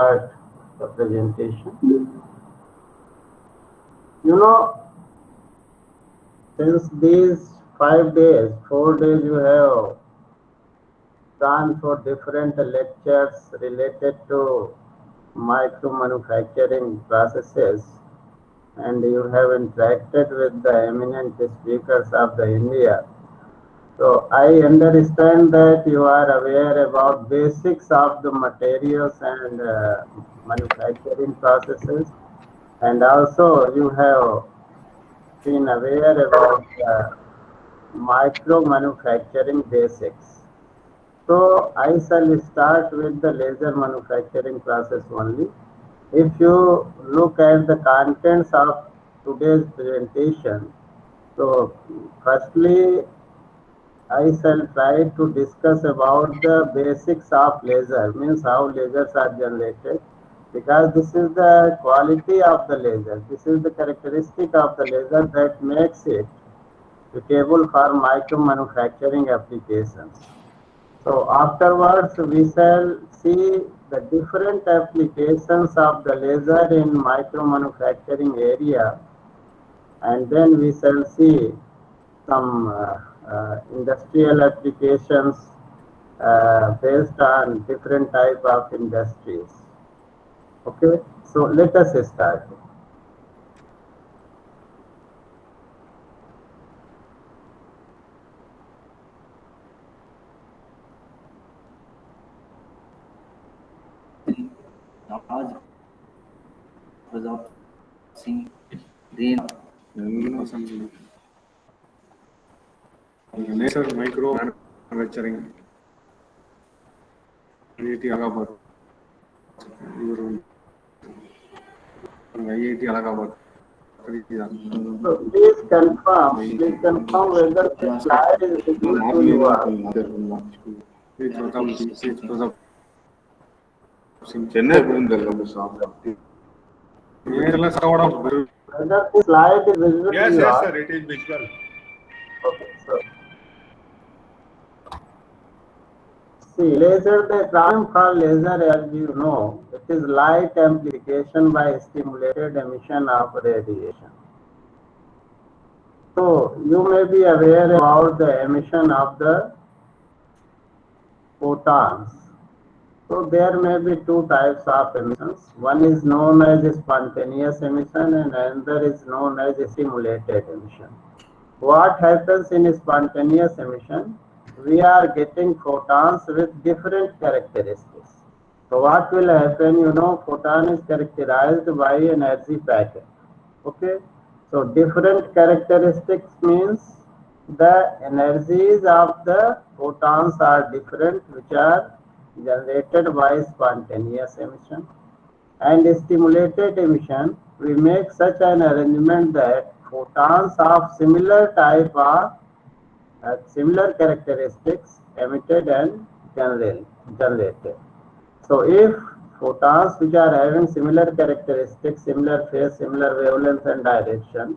start the presentation. You know, since these 5 days, 4 days you have gone for different lectures related to micro manufacturing processes, and you have interacted with the eminent speakers of the India. So I understand that you are aware about basics of the materials and manufacturing processes, and also you have been aware about micro manufacturing basics. So I shall start with the laser manufacturing process only. If you look at the contents of today's presentation, so firstly I shall try to discuss about the basics of laser, means how lasers are generated, because this is the quality of the laser, this is the characteristic of the laser that makes it suitable for micro manufacturing applications. So afterwards we shall see the different applications of the laser in micro manufacturing area, and then we shall see some industrial applications based on different type of industries. Okay, so let us start. Raj Pratap Singh Rain. Laser micro manufacturing IIT Allahabad. IIT Allahabad. So please confirm whether the slide is visible to you all. Chennai Whether the slide is visible to you all. sir, it is visual. Okay, so see, laser, the acronym for laser, as you know, it is light amplification by stimulated emission of radiation. So you may be aware about the emission of the photons. So there may be two types of emissions. One is known as spontaneous emission and another is known as stimulated emission. What happens in spontaneous emission? We are getting photons with different characteristics. So what will happen? You know, photon is characterized by energy packet. Okay. So different characteristics means the energies of the photons are different, which are generated by spontaneous emission. And stimulated emission, we make such an arrangement that photons of similar type are similar characteristics emitted and generated. So if photons which are having similar characteristics, similar phase, similar wavelength and direction,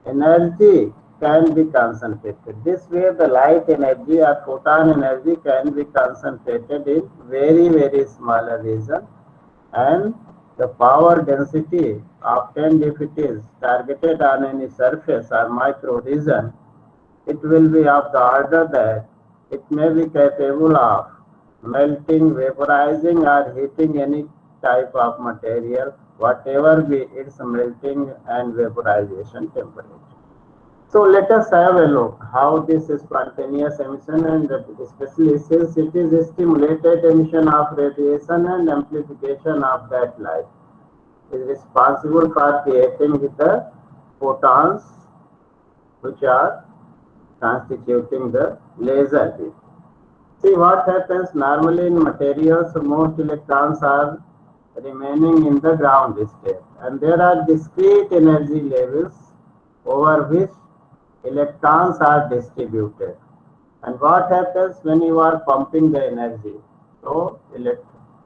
energy can be concentrated. This way the light energy or photon energy can be concentrated in very smaller region, and the power density obtained if it is targeted on any surface or micro region, it will be of the order that it may be capable of melting, vaporizing or heating any type of material, whatever be its melting and vaporization temperature. So let us have a look how this spontaneous emission, and especially since it is stimulated emission of radiation and amplification of that light, is responsible for creating the photons which are constituting the laser beam. See what happens normally in materials, most electrons are remaining in the ground state, and there are discrete energy levels over which electrons are distributed. And what happens when you are pumping the energy? So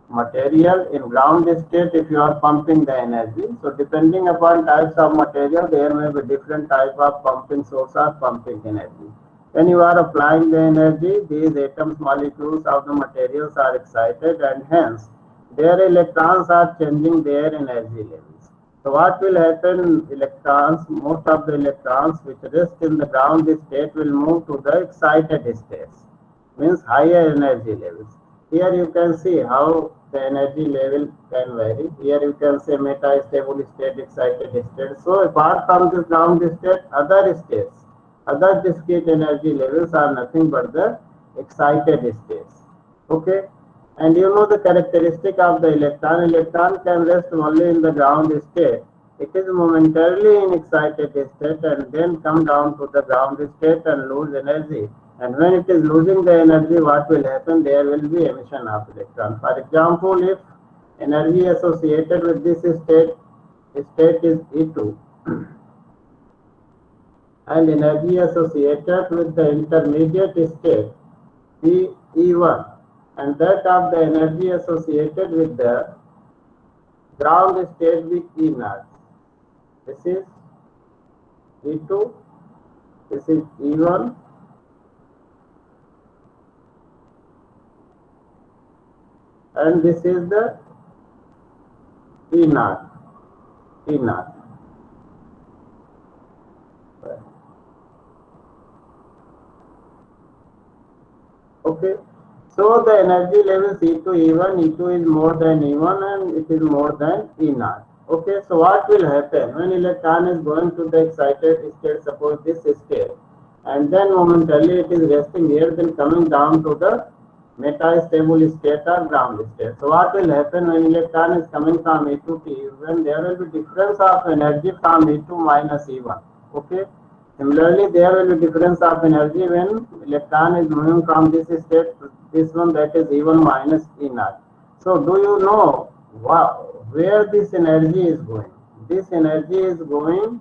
material in ground state, if you are pumping the energy, so depending upon types of material, there may be different type of pumping source or pumping energy. When you are applying the energy, these atoms, molecules of the materials are excited, and hence their electrons are changing their energy levels. So what will happen? Electrons, most of the electrons which rest in the ground state will move to the excited states, means higher energy levels. Here you can see how the energy level can vary. Here you can say metastable state, excited state. So apart from this ground state, other states, other discrete energy levels are nothing but the excited states. Okay. And you know the characteristic of the electron. Electron can rest only in the ground state. It is momentarily in excited state and then come down to the ground state and lose energy. And when it is losing the energy, what will happen? There will be emission of electron. For example, if energy associated with this state is E2 and energy associated with the intermediate state E1, and that of the energy associated with the ground state with E0. This is E2, this is E1, and this is the E0. Okay. So the energy levels E2, E1, E2 is more than E1 and it is more than E0. Okay, so what will happen when electron is going to the excited state, suppose this state, and then momentarily it is resting here, then coming down to the metastable state or ground state. So what will happen when electron is coming from E2 to E1? There will be difference of energy from E2 minus E1. Okay. Similarly, there will be difference of energy when electron is moving from this state to this one, that is E1 minus E0. So do you know where this energy is going? This energy is going,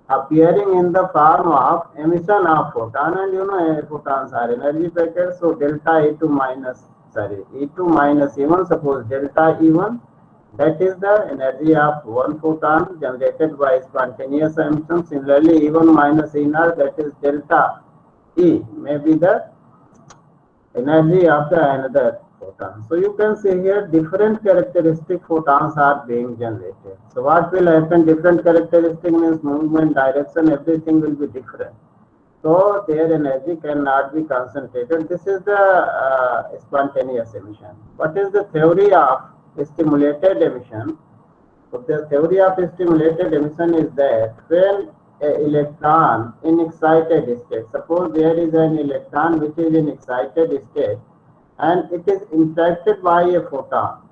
appearing in the form of emission of photon, and you know photons are energy packets. So delta E2 minus E1, suppose delta E1, that is the energy of one photon generated by spontaneous emission. Similarly, E1 minus E0, that is delta E, may be the energy of the another photon. So you can see here different characteristic photons are being generated. So what will happen? Different characteristic means movement, direction, everything will be different. So their energy cannot be concentrated. This is the spontaneous emission. What is the theory of stimulated emission? So the theory of stimulated emission is that when an electron in excited state, suppose there is an electron which is in excited state and it is interacted by a photon.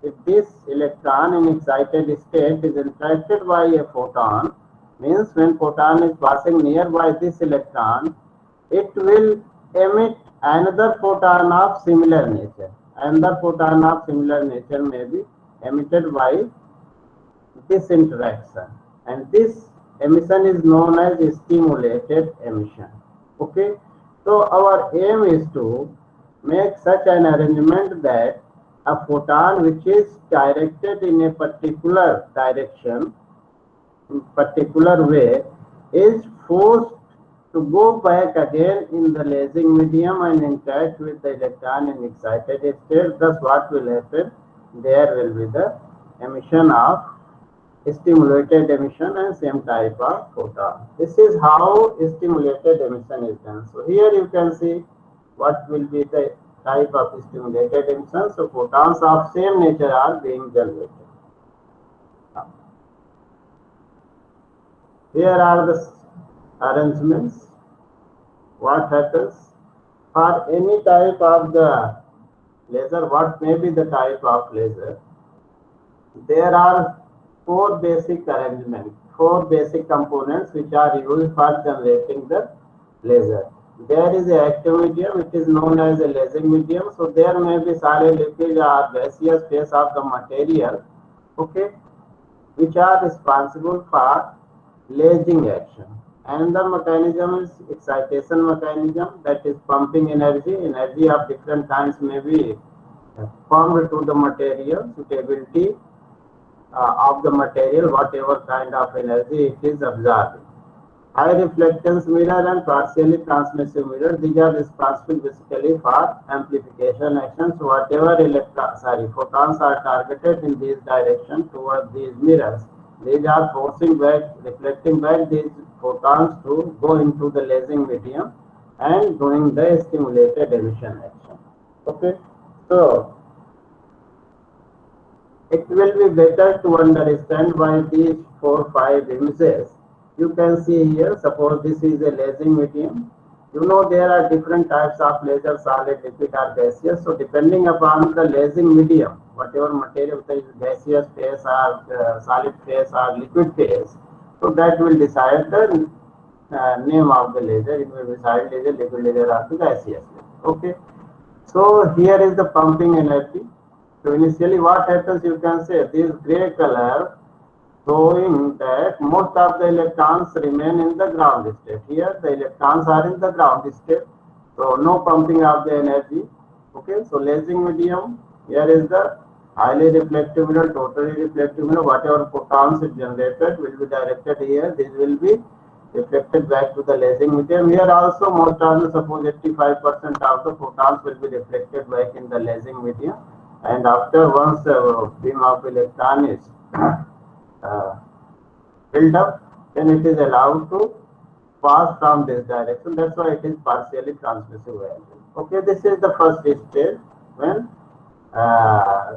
If this electron in excited state is interacted by a photon, means when photon is passing nearby this electron, it will emit another photon of similar nature. Another photon of similar nature may be emitted by this interaction, and this emission is known as stimulated emission. Okay, so our aim is to make such an arrangement that a photon which is directed in a particular direction, particular way, is forced to go back again in the lasing medium and interact with the electron in excited state. Thus what will happen? There will be the emission of stimulated emission and same type of photon. This is how stimulated emission is done. So here you can see what will be the type of stimulated emission. So photons of same nature are being generated. Here are the arrangements. What happens for any type of the laser? What may be the type of laser? There are four basic arrangements, four basic components which are used for generating the laser. There is a active medium, which is known as a lasing medium. So there may be solid, liquid or gaseous phase of the material, okay, which are responsible for lasing action. Another mechanism is excitation mechanism, that is pumping energy. Energy of different kinds may be pumped to the material, suitability of the material, whatever kind of energy it is absorbing. high reflectance mirror and partially transmissive mirror. These are responsible basically for amplification actions. Whatever photons are targeted in this direction towards these mirrors, these are forcing back, reflecting back these photons to go into the lasing medium and doing the stimulated emission action. Okay, so it will be better to understand why these 4-5 images. You can see here, suppose this is a lasing medium. You know there are different types of laser, solid, liquid or gaseous. So depending upon the lasing medium, whatever material is gaseous phase or solid phase or liquid phase, so that will decide the name of the laser. It will be solid laser, liquid laser or the gaseous laser. Okay. So here is the pumping energy. So initially what happens, you can say this gray color showing that most of the electrons remain in the ground state. Here the electrons are in the ground state, so no pumping of the energy. Okay, so lasing medium, here is the highly reflective mirror, totally reflective mirror. Whatever photons is generated will be directed here. This will be reflected back to the lasing medium. Here also most of the, suppose 85% of the photons will be reflected back in the lasing medium. And after once beam of electron is filled up, then it is allowed to pass from this direction. That's why it is partially transmissive value. Okay, this is the first stage when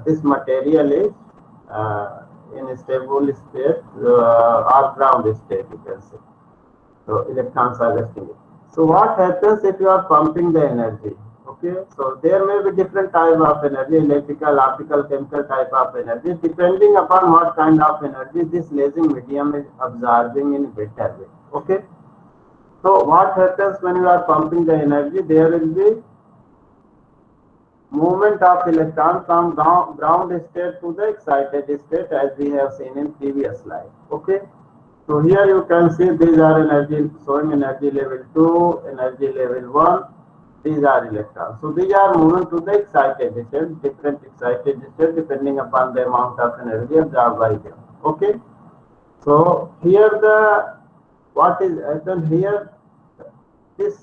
this material is in a stable state or ground state, you can say. So electrons are resting. So what happens if you are pumping the energy? Okay, so there may be different type of energy, electrical, optical, chemical type of energy, depending upon what kind of energy this lasing medium is absorbing in a better way. Okay, so what happens when you are pumping the energy? There will be movement of electron from ground state to the excited state, as we have seen in previous slide. Okay, so here you can see these are energy showing energy level 2, energy level 1. These are electrons. So these are moving to the excited state, different excited state depending upon the amount of energy absorbed by them. Okay. So here the what is happened here, this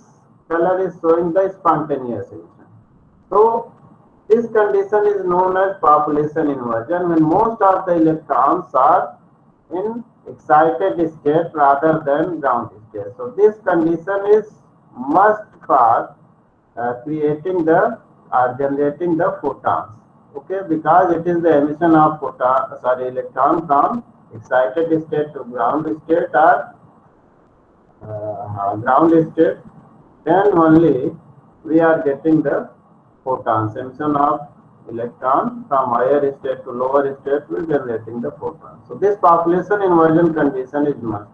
color is showing the spontaneous emission. So this condition is known as population inversion, when most of the electrons are in excited state rather than ground state. So this condition is must for creating the or generating the photons. Okay, because it is the emission of electron from excited state to ground state or ground state, then only we are getting the photons. Emission of electron from higher state to lower state will generating the photons. So this population inversion condition is must.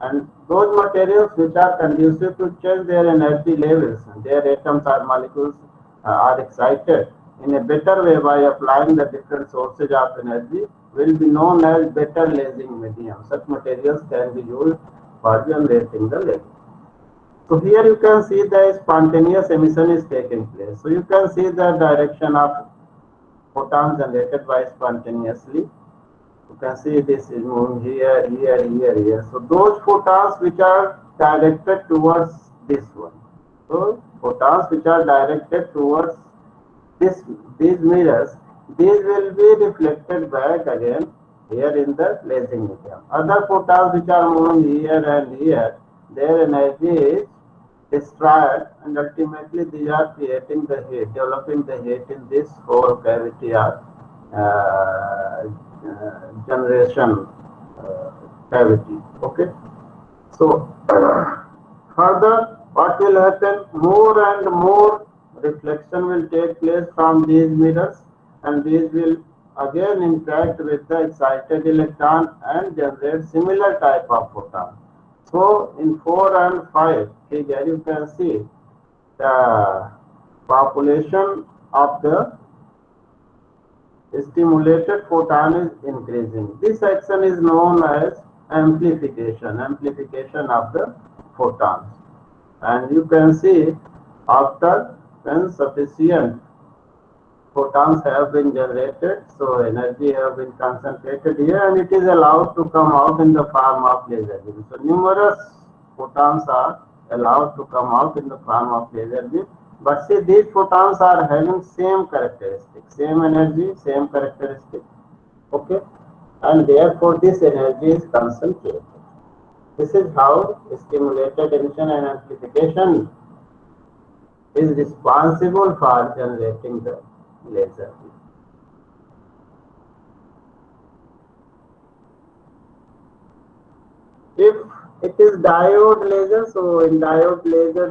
And those materials which are conducive to change their energy levels, their atoms or molecules are excited in a better way by applying the different sources of energy, will be known as better lasing medium. Such materials can be used for generating the laser. So here you can see the spontaneous emission is taking place. So you can see the direction of photons generated by spontaneously. You can see this is moving here, here, here, here. So those photons which are directed towards this one. So photons which are directed towards these mirrors, these will be reflected back again here in the lasing medium. Other photons which are moving here and here, their energy is destroyed, and ultimately these are creating the heat, developing the heat in this whole cavity or generation cavity. Okay, so further what will happen, more and more reflection will take place from these mirrors, and these will again interact with the excited electron and generate similar type of photon. So in 4 and 5 figure you can see the population of the stimulated photon is increasing. This action is known as amplification of the photons. And you can see after when sufficient photons have been generated, so energy have been concentrated here, and it is allowed to come out in the form of laser beam. So numerous photons are allowed to come out in the form of laser beam. But see, these photons are having same characteristics, same energy, same characteristic. Okay, and therefore this energy is concentrated. This is how stimulated emission and amplification is responsible for generating the laser beam. If it is diode laser, so in diode laser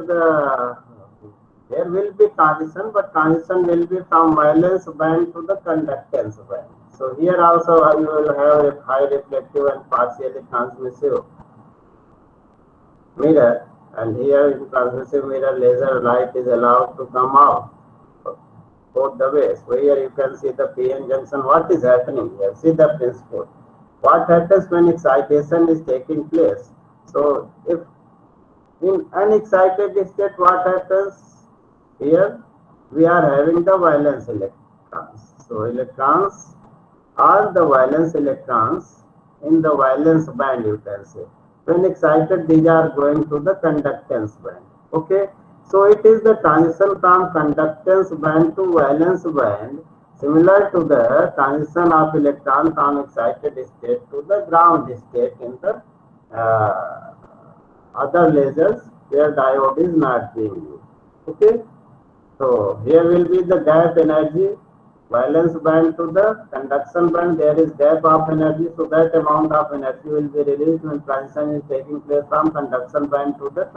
there will be transition, but transition will be from valence band to the conductance band. So here also you will have a high reflective and partially transmissive mirror, and here in transmissive mirror laser light is allowed to come out both the ways. So here you can see the PN junction. What is happening here? See the principle. What happens when excitation is taking place? So if in unexcited state, what happens? Here we are having the valence electrons. So electrons are the valence electrons in the valence band, you can say. When excited, these are going to the conductance band. Okay, so it is the transition from conductance band to valence band, similar to the transition of electron from excited state to the ground state in the other lasers where diode is not being used. Okay, so here will be the gap energy, valence band to the conduction band, there is gap of energy, so that amount of energy will be released when transition is taking place from conduction band to the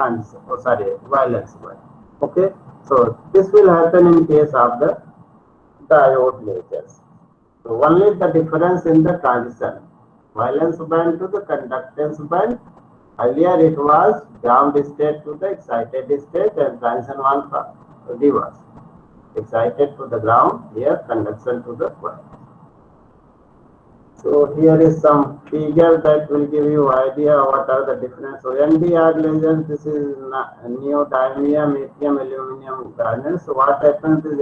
valence band. Okay, so this will happen in case of the diode lasers. So only the difference in the transition, valence band to the conductance band. Earlier it was ground state to the excited state, and transition one for reverse. Excited to the ground, here conduction to the coil. So here is some figure that will give you idea what are the difference. So NdR lasers, this is neodymium, lithium, aluminum garnet. So what happens is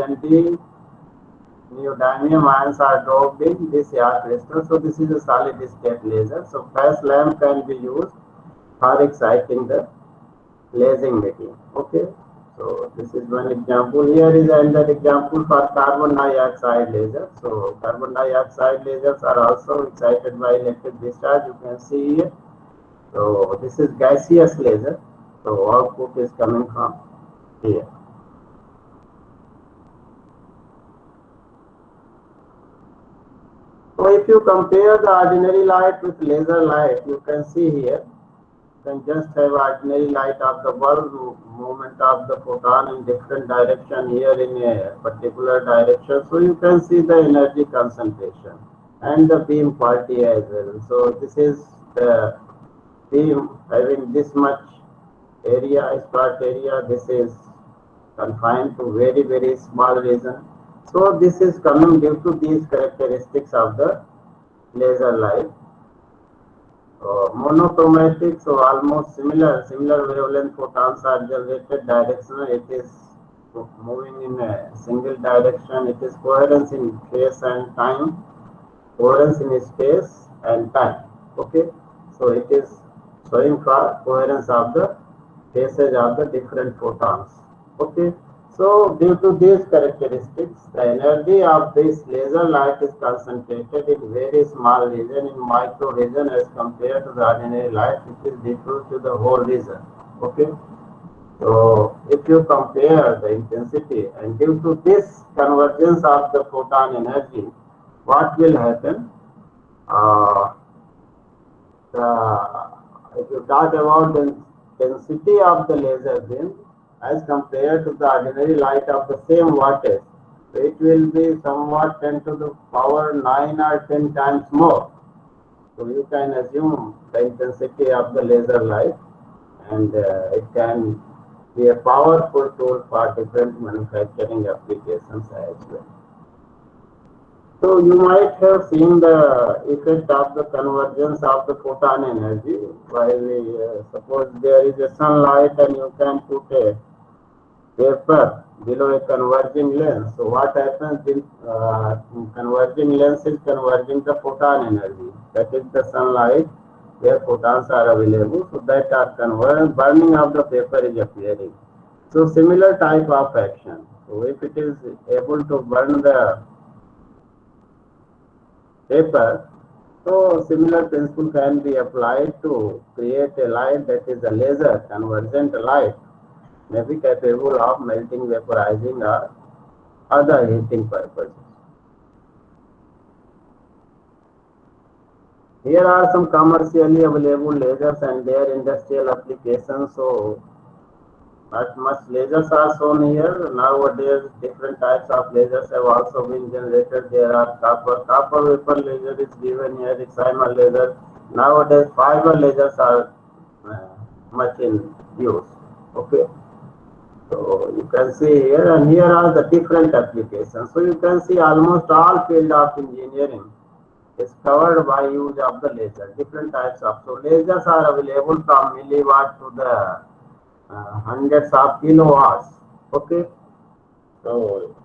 neodymium ions are dropped in this AR crystal. So this is a solid state laser. So flash lamp can be used for exciting the lasing medium. Okay. So this is one example. Here is another example for carbon dioxide laser. So carbon dioxide lasers are also excited by electric discharge. You can see here. So this is gaseous laser. So output is coming from here. So if you compare the ordinary light with laser light, you can see here. You can just have ordinary light of the bulb, movement of the photon in different direction here in a particular direction. So you can see the energy concentration and the beam quality as well. So this is the beam having this much area, spot area. This is confined to very, very small region. So this is coming due to these characteristics of the laser light. Monochromatic, so almost similar wavelength photons are generated directional. It is moving in a single direction. It is coherence in space and time, coherence in space and time. Okay, so it is showing for coherence of the passage of the different photons. Okay, so due to these characteristics, the energy of this laser light is concentrated in very small region, in micro region, as compared to the ordinary light, which is diffused to the whole region. Okay, so if you compare the intensity, and due to this convergence of the photon energy, what will happen? If you talk about the intensity of the laser beam as compared to the ordinary light of the same wattage, it will be somewhat 10 to the power 9 or 10 times more. So you can assume the intensity of the laser light, and it can be a powerful tool for different manufacturing applications as well. So you might have seen the effect of the convergence of the photon energy. While suppose there is a sunlight and you can put a paper below a converging lens. So what happens in converging lens is converging the photon energy, that is the sunlight, where photons are available, so that are converted, burning of the paper is appearing. So similar type of action. So if it is able to burn the paper, so similar principle can be applied to create a light, that is a laser convergent light, may be capable of melting, vaporizing or other heating purposes. Here are some commercially available lasers and their industrial applications. So not much lasers are shown here. Nowadays, different types of lasers have also been generated. There are copper vapor laser is given here, excimer laser. Nowadays, fiber lasers are much in use. Okay. So you can see here, and here are the different applications. So you can see almost all field of engineering is covered by use of the laser. Different types of, so lasers are available from milliwatt to the hundreds of kilowatts. Okay, so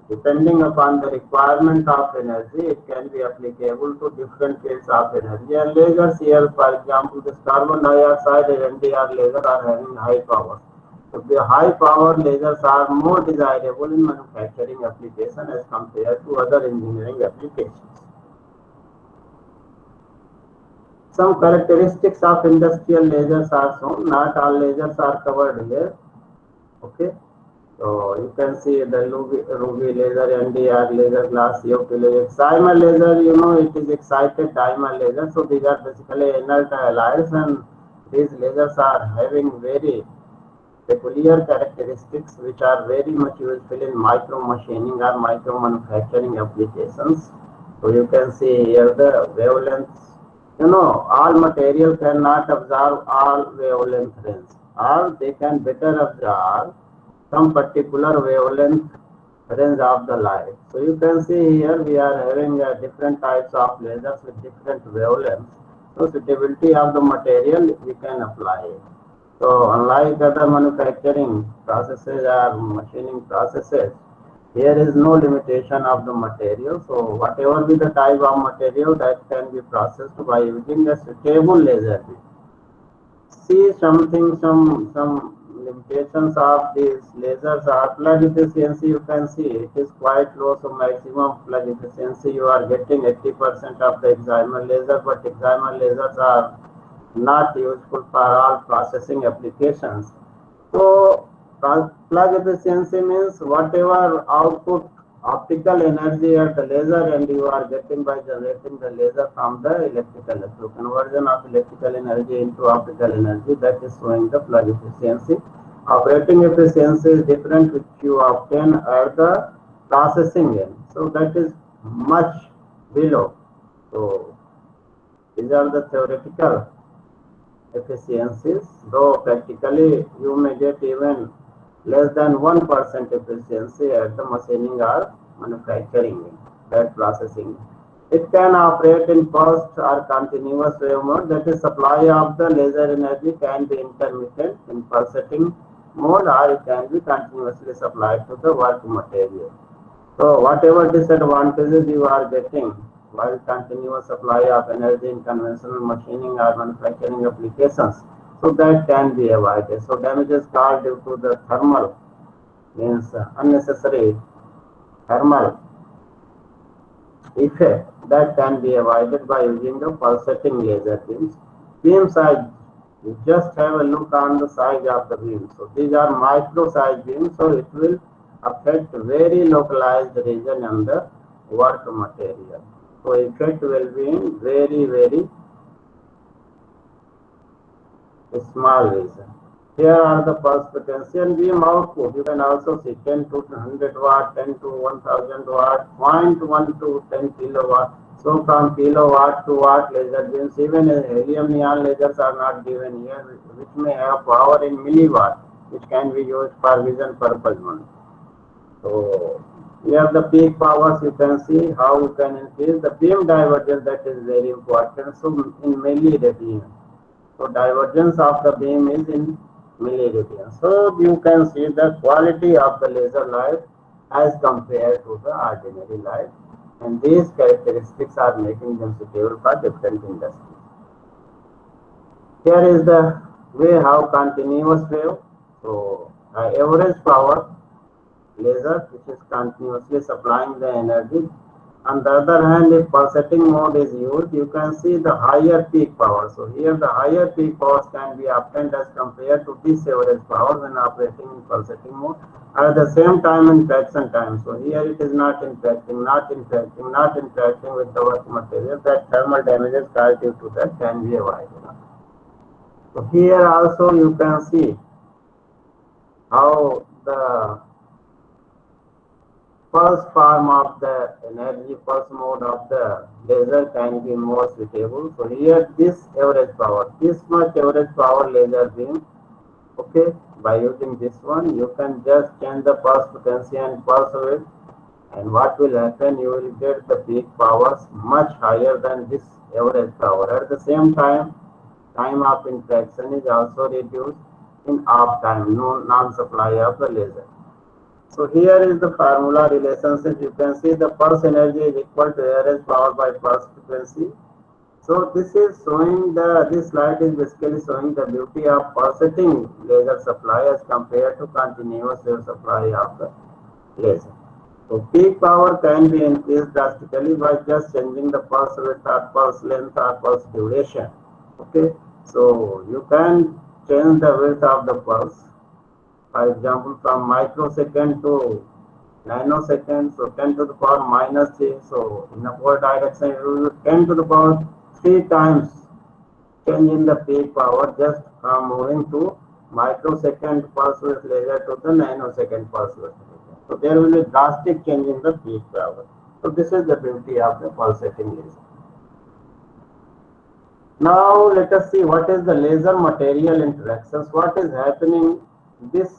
depending upon the requirement of energy, it can be applicable to different fields of energy. And lasers here, for example, this carbon dioxide and NDR lasers are having high power. So the high power lasers are more desirable in manufacturing application as compared to other engineering applications. Some characteristics of industrial lasers are shown. Not all lasers are covered here. Okay, so you can see the ruby laser, NDR laser, glass COP laser, excimer laser. You know, it is excited dimer laser. So these are basically inert halides, and these lasers are having very peculiar characteristics which are very much useful in micro machining or micro manufacturing applications. So you can see here the wavelengths. You know, all material cannot absorb all wavelength range, or they can better absorb some particular wavelength range of the light. So you can see here we are having different types of lasers with different wavelengths. So suitability of the material we can apply. So unlike other manufacturing processes or machining processes, here is no limitation of the material. So whatever be the type of material, that can be processed by using a suitable laser beam. See some limitations of these lasers are plug efficiency. You can see it is quite low. So maximum plug efficiency you are getting 80% of the excimer laser, but excimer lasers are not useful for all processing applications. So plug efficiency means whatever output optical energy at the laser, and you are getting by generating the laser from the electrical. So conversion of electrical energy into optical energy, that is showing the plug efficiency. Operating efficiency is different, which you obtain at the processing end. So that is much below. So these are the theoretical efficiencies, though practically you may get even less than 1% efficiency at the machining or manufacturing, that processing. It can operate in pulsed or continuous wave mode, that is supply of the laser energy can be intermittent in pulsating mode, or it can be continuously supplied to the work material. So whatever disadvantages you are getting while continuous supply of energy in conventional machining or manufacturing applications, so that can be avoided. So damages caused due to the thermal, means unnecessary thermal effect, that can be avoided by using the pulsating laser beams. Beam size, you just have a look on the size of the beam. So these are micro size beams, so it will affect very localized region on the work material. So effect will be in very small region. Here are the pulse potential beam output. You can also see 10 to 100 watt, 10 to 1000 watt, 0.1 to 10 kilowatt. So from kilowatt to watt laser beams, even helium neon lasers are not given here, which may have power in milliwatt, which can be used for vision purpose only. So we have the peak powers. You can see how you can increase the beam divergence, that is very important. So in milliradian. So divergence of the beam is in milliradian. So you can see the quality of the laser light as compared to the ordinary light, and these characteristics are making them suitable for different industries. Here is the way how continuous wave. So average power laser which is continuously supplying the energy. On the other hand, if pulsating mode is used, you can see the higher peak power. So here the higher peak powers can be obtained as compared to this average power when operating in pulsating mode. At the same time in traction time. So here it is not interacting with the work material. That thermal damages caused due to that can be avoided. So here also you can see how the pulse form of the energy, pulse mode of the laser can be more suitable. So here this average power, this much average power laser beam, okay, by using this one you can just change the pulse frequency and pulse width, and what will happen, you will get the peak powers much higher than this average power. At the same time, time of interaction is also reduced in off time, non-supply of the laser. So here is the formula relationship. You can see the pulse energy is equal to average power by pulse frequency. So this is showing this slide is basically showing the beauty of pulsating laser supply as compared to continuous wave supply of the laser. So peak power can be increased drastically by just changing the pulse width or pulse length or pulse duration. Okay, so you can change the width of the pulse. For example, from microsecond to nanosecond, so 10 to the power minus 3. So in upward direction, it will be 10 to the power 3 times change in the peak power just from moving to microsecond pulse width laser to the nanosecond pulse width laser. So there will be drastic change in the peak power. So this is the beauty of the pulsating laser. Now let us see what is the laser material interactions. What is happening? This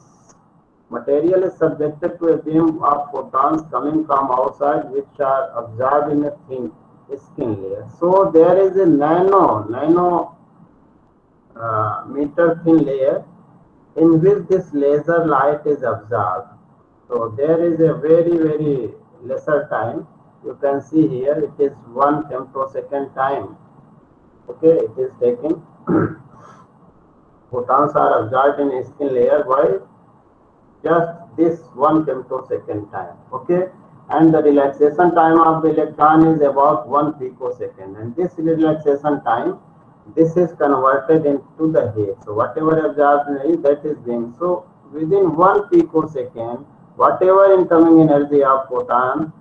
material is subjected to a beam of photons coming from outside, which are absorbed in a thin skin layer. So there is a nano meter thin layer in which this laser light is absorbed. So there is a very lesser time. You can see here it is 1 femtosecond time. Okay, it is taking. Photons are absorbed in a skin layer by just this 1 femtosecond time. Okay, and the relaxation time of the electron is about 1 picosecond, and this relaxation time, this is converted into the heat. So whatever absorption that is being, so within 1 picosecond, whatever incoming energy of photon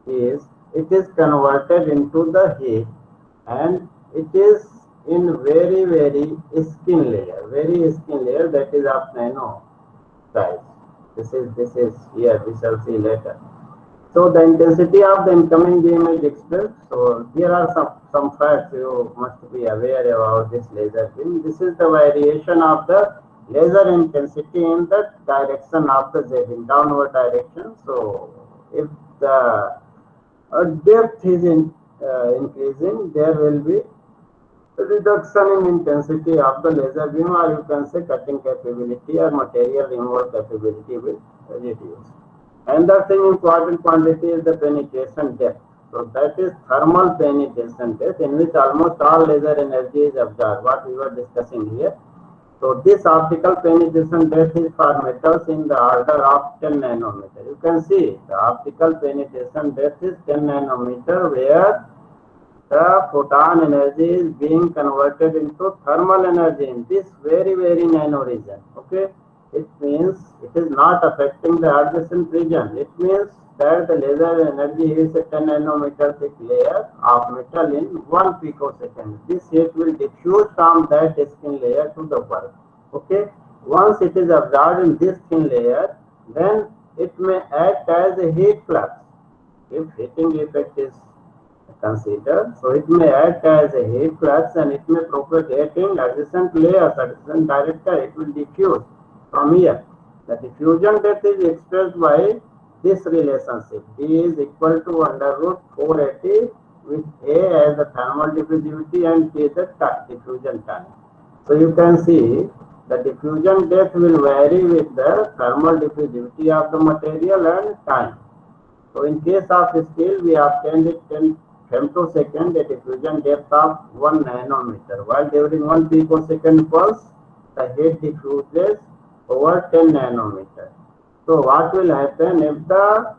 is, it is converted into the heat, and it is in very skin layer, that is of nano size. This is here, we shall see later. So the intensity of the incoming beam is expressed. So here are some facts you must be aware about this laser beam. This is the variation of the laser intensity in the direction of the Z, in downward direction. So if the depth is increasing, there will be reduction in intensity of the laser beam, or you can say cutting capability or material removal capability will reduce. Another thing, important quantity is the penetration depth. So that is thermal penetration depth, in which almost all laser energy is absorbed, what we were discussing here. So this optical penetration depth is for metals in the order of 10 nanometer. You can see the optical penetration depth is 10 nanometer, where the photon energy is being converted into thermal energy in this very nano region. Okay, it means it is not affecting the adjacent region. It means that the laser energy is a 10 nanometer thick layer of metal in 1 picosecond. This heat will diffuse from that skin layer to the bulk. Okay, once it is absorbed in this thin layer, then it may act as a heat flux if heating effect is considered. So it may act as a heat flux, and it may propagate in adjacent layers, adjacent direction. It will diffuse from here. The diffusion depth is expressed by this relationship. D is equal to √480, with A as the thermal diffusivity and T the diffusion time. So you can see the diffusion depth will vary with the thermal diffusivity of the material and time. So in case of steel, we obtained it 10 femtosecond, a diffusion depth of 1 nanometer, while during 1 picosecond pulse, the heat diffuses over 10 nanometer. So what will happen if the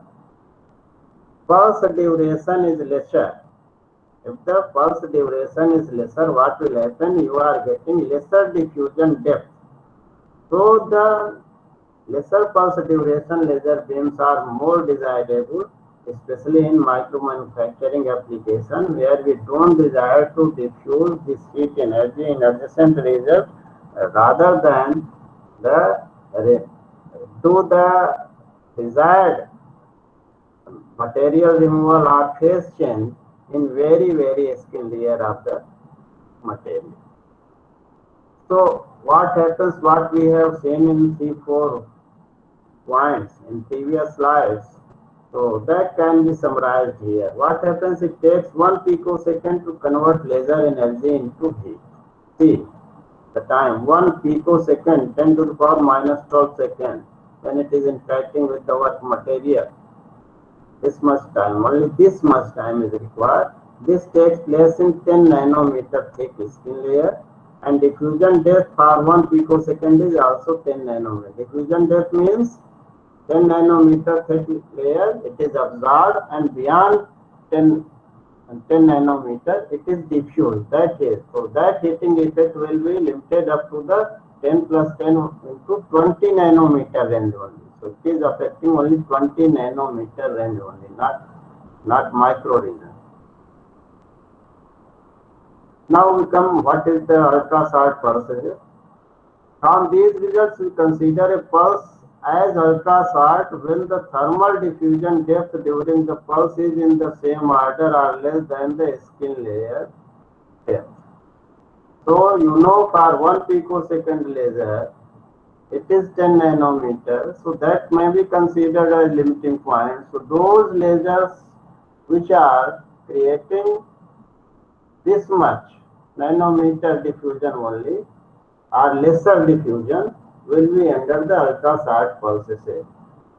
pulse duration is lesser? If the pulse duration is lesser, what will happen? You are getting lesser diffusion depth. So the lesser pulse duration laser beams are more desirable, especially in micro manufacturing application, where we don't desire to diffuse this heat energy in adjacent regions rather than do the desired material removal or phase change in very skin layer of the material. So what happens, what we have seen in C4 points in previous slides, so that can be summarized here. What happens, it takes 1 picosecond to convert laser energy into heat. See the time, 1 picosecond, 10 to the power minus 12 seconds, when it is interacting with our material. This much time, only this much time is required. This takes place in 10 nanometer thick skin layer, and diffusion depth for 1 picosecond is also 10 nanometer. Diffusion depth means 10 nanometer thick layer, it is absorbed, and beyond 10 nanometer it is diffused. That is, so that heating effect will be limited up to the 10 plus 10 into 20 nanometer range only. So it is affecting only 20 nanometer range only, not micro region. Now we come, what is the ultra short pulses? From these results we consider a pulse as ultra short when the thermal diffusion depth during the pulse is in the same order or less than the skin layer depth. So you know, for 1 picosecond laser it is 10 nanometers, so that may be considered as limiting point. So those lasers which are creating this much nanometer diffusion only or lesser diffusion will be under the ultra short pulses.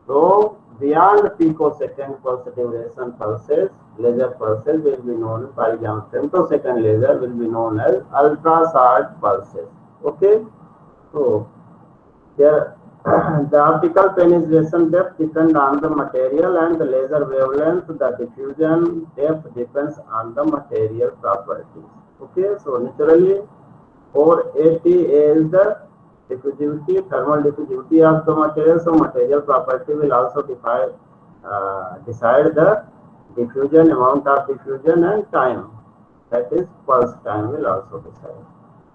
So beyond picosecond pulse duration pulses, laser pulses will be known, for example, femtosecond laser will be known as ultra short pulses. Okay, so here the optical penetration depth depends on the material and the laser wavelength. The diffusion depth depends on the material properties. Okay, so naturally 480 is the diffusivity, thermal diffusivity of the material. So material property will also decide the diffusion, amount of diffusion, and time. That is, pulse time will also decide.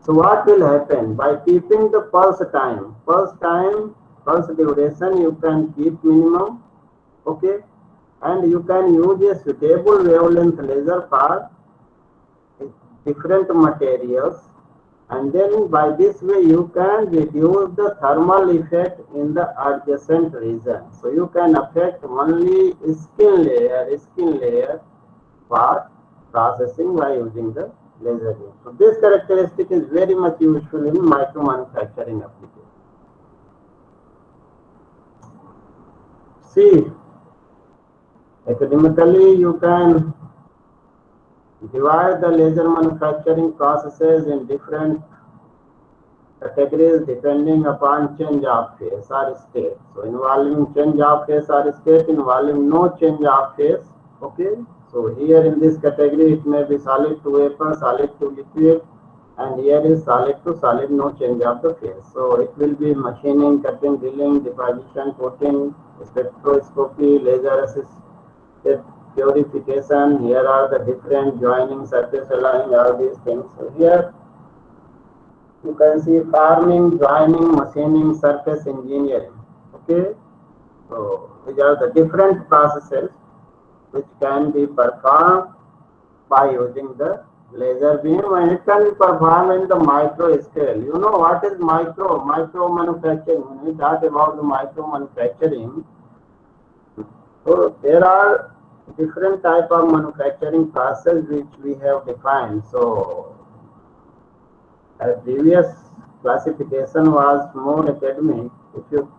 So what will happen by keeping the pulse time, pulse duration you can keep minimum, okay, and you can use a suitable wavelength laser for different materials, and then by this way you can reduce the thermal effect in the adjacent region. So you can affect only skin layer for processing by using the laser beam. So this characteristic is very much useful in micro manufacturing application. See, academically you can divide the laser manufacturing processes in different categories depending upon change of phase or state. So involving change of phase or state, involving no change of phase. Okay, so here in this category it may be solid to vapor, solid to liquid, and here is solid to solid, no change of the phase. So it will be machining, cutting, drilling, deposition, coating, spectroscopy, laser assisted purification. Here are the different joining, surface aligning, all these things. So here you can see forming, joining, machining, surface engineering. Okay, so these are the different processes which can be performed by using the laser beam, and it can be performed in the micro scale. You know what is micro manufacturing? When we talk about the micro manufacturing, so there are different type of manufacturing process which we have defined. So a previous classification was more academic. If you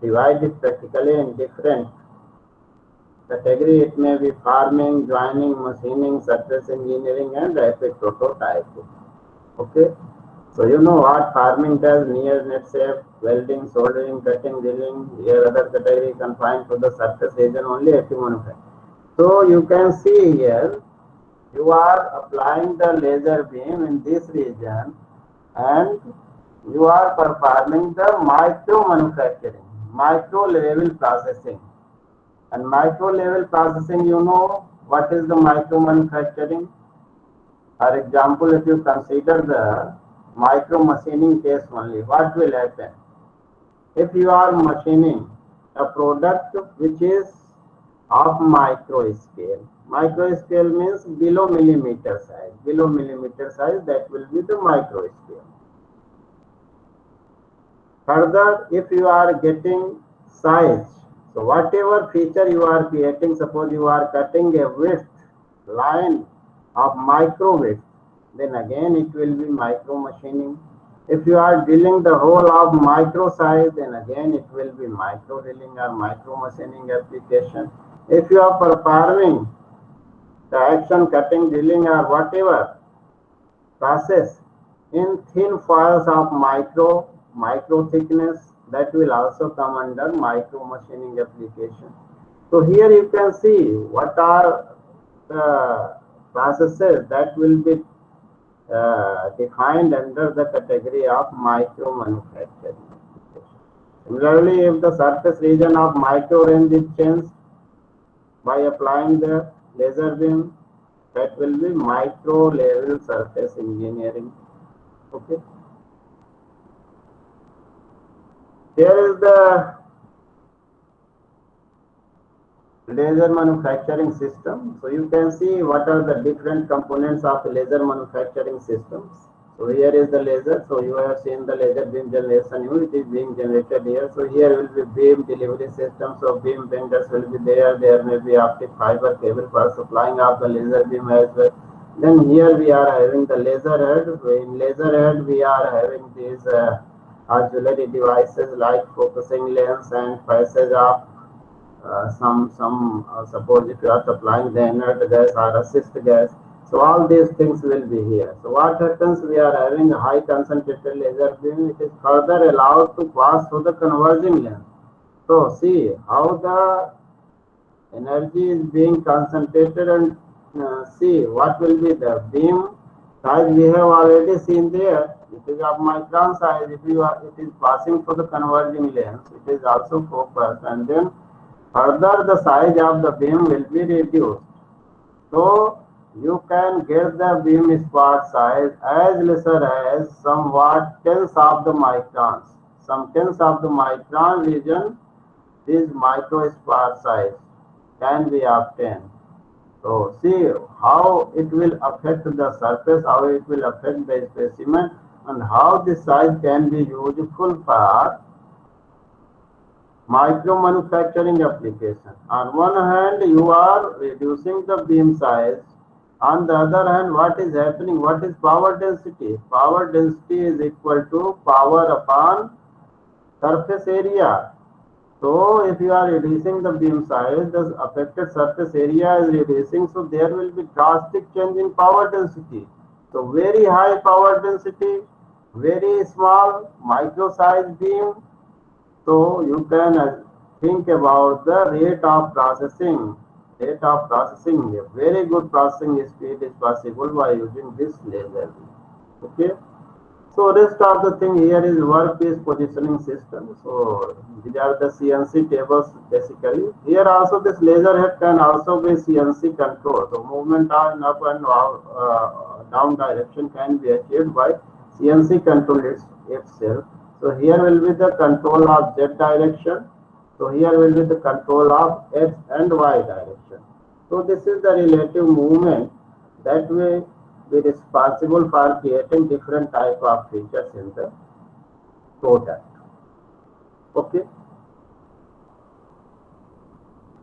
divide it practically in different category. It may be farming, joining, machining, surface engineering, and rapid prototyping. Okay. So you know what farming does: near net shape, welding, soldering, cutting, drilling. Here other category confined to the surface region only, active manufacturing. So you can see here, you are applying the laser beam in this region and you are performing the micro manufacturing, micro level processing. And micro level processing, you know what is the micro manufacturing? For example, if you consider the micro machining case only, what will happen? If you are machining a product which is of micro scale means below millimeter size. Below millimeter size, that will be the micro scale. Further, if you are getting size, so whatever feature you are creating, suppose you are cutting a width line of micro width, then again it will be micro machining. If you are drilling the hole of micro size, then again it will be micro drilling or micro machining application. If you are performing the action cutting, drilling or whatever process in thin foils of micro thickness, that will also come under micro machining application. So here you can see what are the processes that will be defined under the category of micro manufacturing. Similarly, if the surface region of micro range is changed by applying the laser beam, that will be micro level surface engineering. Okay. Here is the laser manufacturing system. So you can see what are the different components of laser manufacturing systems. So here is the laser. So you have seen the laser beam generation unit is being generated here. So here will be beam delivery system. So beam benders will be there. There may be optic fiber cable for supplying of the laser beam as well. Then here we are having the laser head. In laser head we are having these auxiliary devices like focusing lens and passage of suppose if you are supplying the inert gas or assist gas. So all these things will be here. So what happens? We are having a high concentrated laser beam. It is further allowed to pass through the converging lens. So see how the energy is being concentrated and see what will be the beam size we have already seen there. It is of micron size. If it is passing through the converging lens, it is also focused, and then further the size of the beam will be reduced. So you can get the beam spot size as lesser as somewhat tenths of the microns. Some tenths of the micron region, this micro spot size can be obtained. So see how it will affect the surface, how it will affect the specimen, and how this size can be useful for micro manufacturing application. On one hand, you are reducing the beam size. On the other hand, what is happening? What is power density? Power density is equal to power upon surface area. So if you are reducing the beam size, the affected surface area is reducing, so there will be drastic change in power density. So very high power density, very small micro size beam. So you can think about the rate of processing. A very good processing speed is possible by using this laser. Okay. So rest of the thing here is workpiece positioning system. So these are the CNC tables basically. Here also this laser head can also be CNC control. So movement on up and down direction can be achieved by CNC control itself. So here will be the control of Z direction. So here will be the control of X and Y direction. So this is the relative movement that will be responsible for creating different type of features in the product. Okay.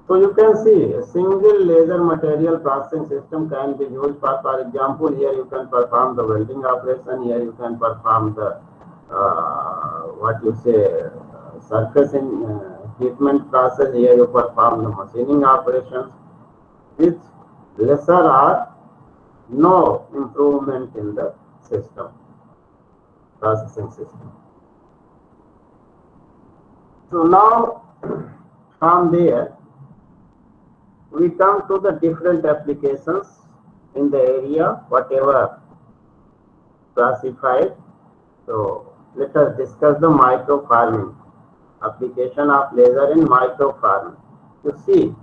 So you can see a single laser material processing system can be used for example, here you can perform the welding operation, here you can perform the surface in treatment process, here you perform the machining operations with lesser or no improvement in the system, processing system. So now from there we come to the different applications in the area, whatever classified. So let us discuss the micro farming, application of laser in micro farming. You see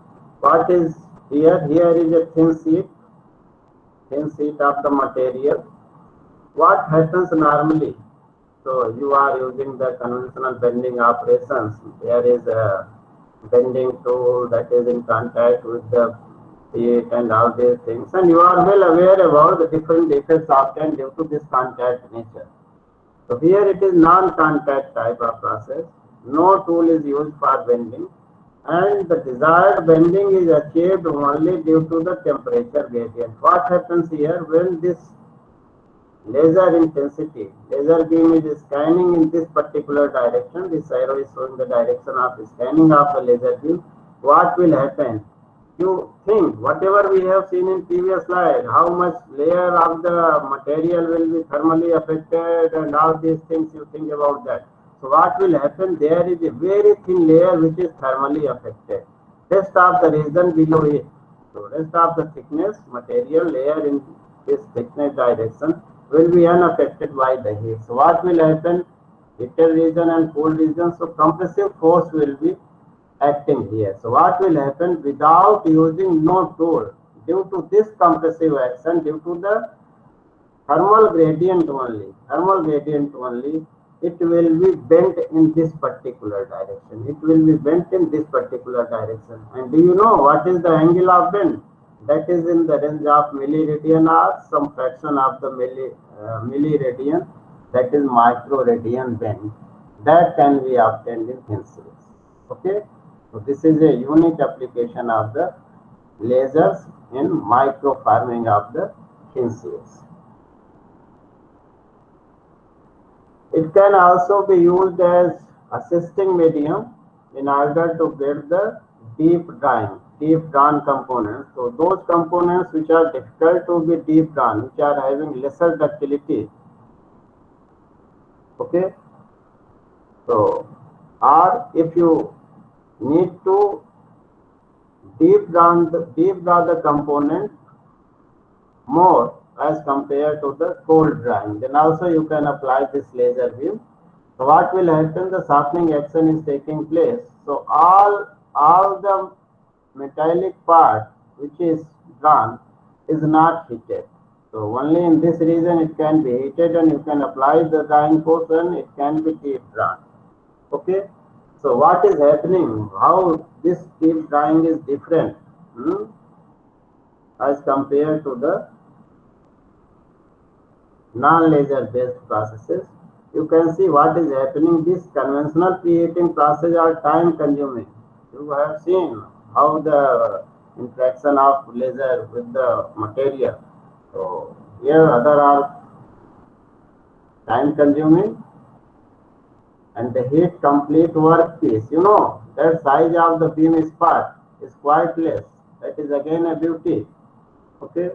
what is here? Here is a thin sheet of the material. What happens normally? So you are using the conventional bending operations. There is a bending tool that is in contact with the sheet and all these things, and you are well aware about the different defects obtained due to this contact nature. So here it is non-contact type of process. No tool is used for bending, and the desired bending is achieved only due to the temperature gradient. What happens here when this laser intensity, laser beam is scanning in this particular direction, this arrow is showing the direction of scanning of the laser beam, what will happen? You think whatever we have seen in previous slide, how much layer of the material will be thermally affected and all these things, you think about that. So what will happen? There is a very thin layer which is thermally affected. Rest of the region below it. So rest of the thickness material layer in this thickness direction will be unaffected by the heat. So what will happen? Heated region and cold region. So compressive force will be acting here. So what will happen? Without using no tool, due to this compressive action, due to the thermal gradient only, it will be bent in this particular direction. It will be bent in this particular direction. And do you know what is the angle of bend? That is in the range of milliradian or some fraction of the milliradian, that is microradian bend. That can be obtained in thin series. Okay, so this is a unique application of the lasers in micro farming of the thin series. It can also be used as assisting medium in order to get the deep drawn components. So those components which are difficult to be deep drawn, which are having lesser ductility. Okay. So, or if you need to deep draw the component more as compared to the cold drawing, then also you can apply this laser beam. So what will happen? The softening action is taking place. So all the metallic part which is drawn is not heated. So only in this region it can be heated, and you can apply the drying portion, it can be deep drawn. Okay. So what is happening? How this deep drying is different as compared to the non-laser based processes? You can see what is happening. This conventional preheating process are time consuming. You have seen how the interaction of laser with the material. So here other are time consuming, and the heat complete workpiece. You know that size of the beam spot is quite less. That is again a beauty. Okay,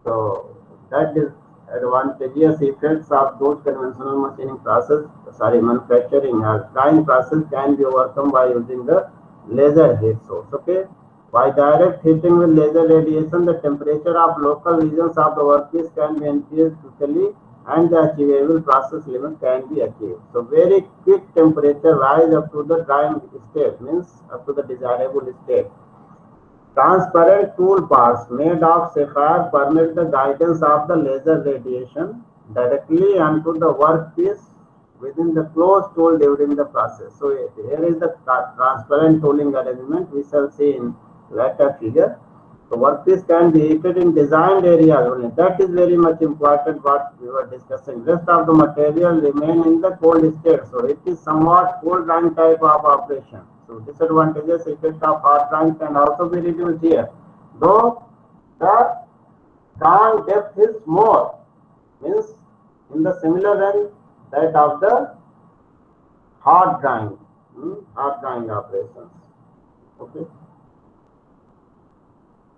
so that is advantageous effects of those conventional machining process, manufacturing or drying process can be overcome by using the laser heat source. Okay, by direct heating with laser radiation, the temperature of local regions of the workpiece can be increased quickly, and the achievable process limit can be achieved. So very quick temperature rise up to the drying state, means up to the desirable state. Transparent tool parts made of sapphire permit the guidance of the laser radiation directly onto the workpiece within the closed tool during the process. So here is the transparent tooling arrangement we shall see in later figure. The workpiece can be heated in designed areas only. That is very much important what we were discussing. Rest of the material remain in the cold state. So it is somewhat cold drying type of operation. So disadvantages effect of hot drying can also be reduced here. Though the drawing depth is more, means in the similar range that of the hot drying. hard drying operations. Okay.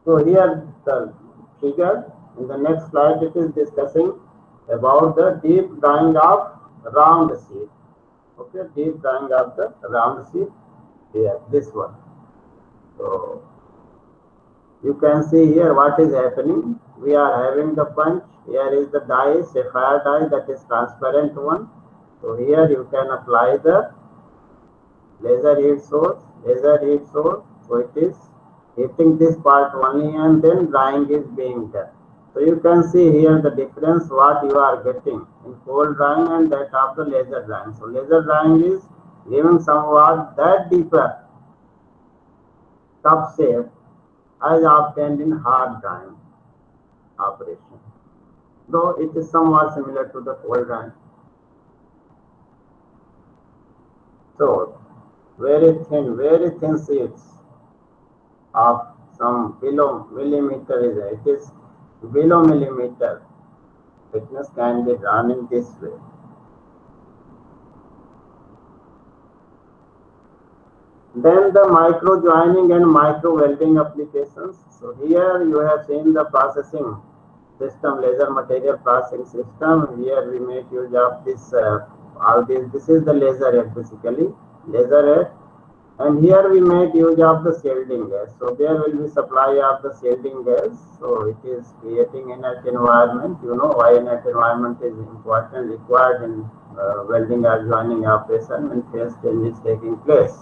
So here the figure in the next slide it is discussing about the deep drying of round sheet. Okay, deep drying of the round sheet here, this one. So you can see here what is happening. We are having the punch. Here is the dye, sapphire dye, that is transparent one. So here you can apply the laser heat source, So it is heating this part only and then drying is being done. So you can see here the difference what you are getting in cold drying and that of the laser drying. So laser drying is giving somewhat that deeper cup shape as obtained in hard drying operation, though it is somewhat similar to the cold drying. So very thin sheets of some below millimeter it is below millimeter thickness can be drawn in this way. Then the micro joining and micro welding applications. So here you have seen the processing system, laser material processing system. Here we make use of this all this. This is the laser head, basically laser head, and here we make use of the shielding gas. So there will be supply of the shielding gas. So it is creating inert environment. You know why inert environment is important, required in welding or joining operation when phase change is taking place.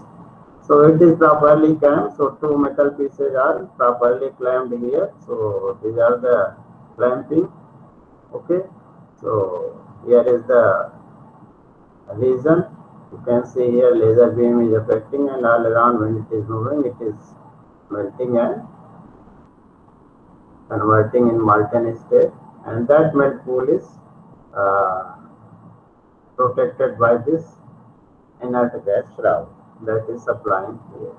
So it is properly clamped. So two metal pieces are properly clamped here. So these are the clamping. Okay. So here is the reason. You can see here laser beam is affecting and all around when it is moving, it is melting and converting in molten state. And that melt pool is protected by this inert gas shroud that is supplying here.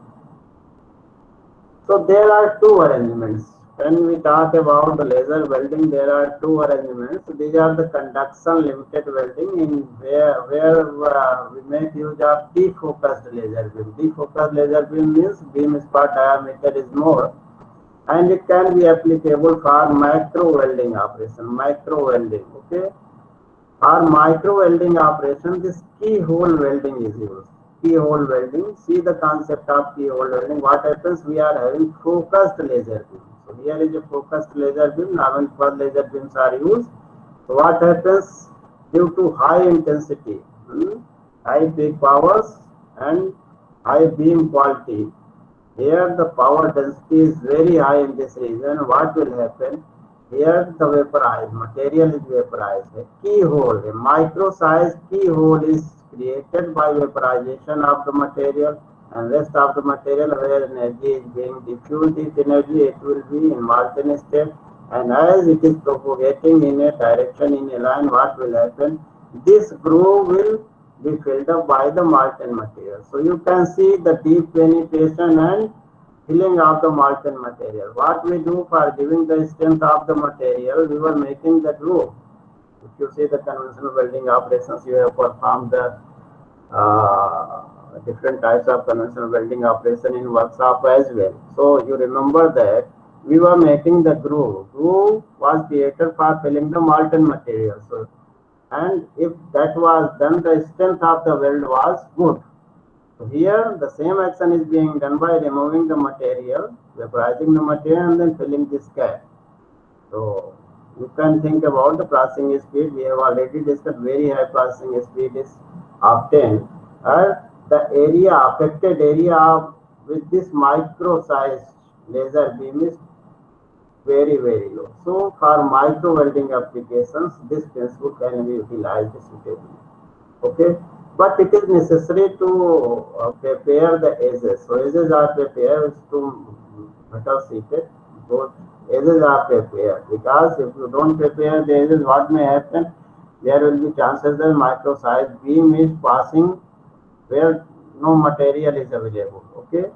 So there are two arrangements. When we talk about the laser welding, there are two arrangements. These are the conduction limited welding in where we make use of defocused laser beam. Defocused laser beam means beam spot diameter is more, and it can be applicable for micro welding operation. Micro welding, okay. For micro welding operation, this keyhole welding is used. Keyhole welding. See the concept of keyhole welding. What happens? We are having focused laser beam. So here is a focused laser beam. Now when first laser beams are used, so what happens? Due to high intensity, high peak powers and high beam quality, here the power density is very high in this region. What will happen? Here the vaporized material is vaporized. A keyhole, a micro sized keyhole is created by vaporization of the material, and rest of the material where energy is being diffused, this energy it will be in molten state, and as it is propagating in a direction, in a line, what will happen? This groove will be filled up by the molten material. So you can see the deep penetration and filling of the molten material. What we do for giving the strength of the material, we were making the groove. If you see the conventional welding operations, you have performed the different types of conventional welding operation in workshop as well. So you remember that we were making the groove. Groove was created for filling the molten material. So, and if that was done, the strength of the weld was good. So here the same action is being done by removing the material, vaporizing the material, and then filling this gap. So you can think about the processing speed. We have already discussed very high processing speed is obtained. The area, affected area with this micro size laser beam is very low. So for micro welding applications, this principle can be utilized suitably. Okay, but it is necessary to prepare the edges. So edges are prepared to metal sheeted. Both edges are prepared, because if you don't prepare the edges, what may happen? There will be chances that micro size beam is passing where no material is available. Okay,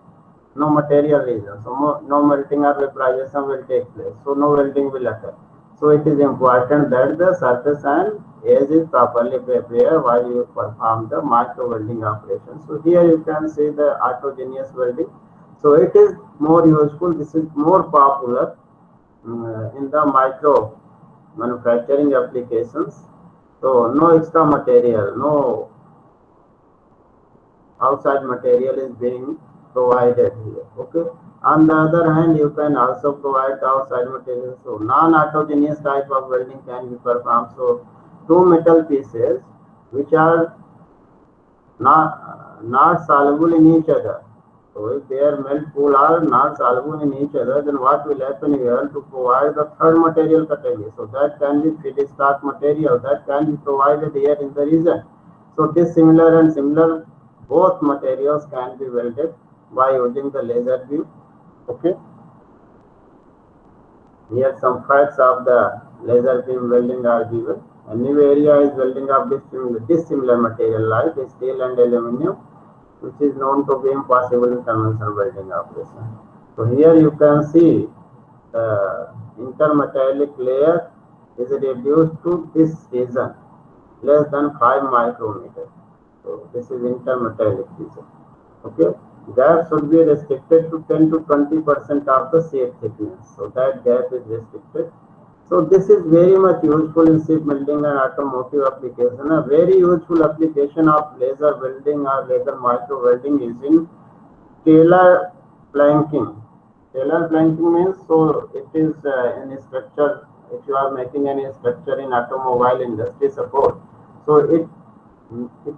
no material region, so no melting or vaporization will take place, so no welding will occur. So it is important that the surface and edge is properly prepared while you perform the micro welding operation. So here you can see the autogeneous welding. So it is more useful. This is more popular in the micro manufacturing applications. So no extra material, no outside material is being provided here. Okay. On the other hand, you can also provide outside material. So non-autogeneous type of welding can be performed. So two metal pieces which are not soluble in each other. So if their melt pool are not soluble in each other, then what will happen here to provide the third material category? So that can be feedstock material that can be provided here in the region. So dissimilar and similar both materials can be welded by using the laser beam. Okay. Here some facts of the laser beam welding are given. A new area is welding of dissimilar material like steel and aluminum, which is known to be impossible in conventional welding operation. So here you can see the intermetallic layer is reduced to this region, less than 5 micrometers. So this is intermetallic region. Okay. Gap should be restricted to 10 to 20% of the sheet thickness. So that gap is restricted. So this is very much useful in ship welding and automotive application. A very useful application of laser welding or laser micro welding is in tailor planking. Tailor planking means, so it is in structure, if you are making any structure in automobile industry support. So it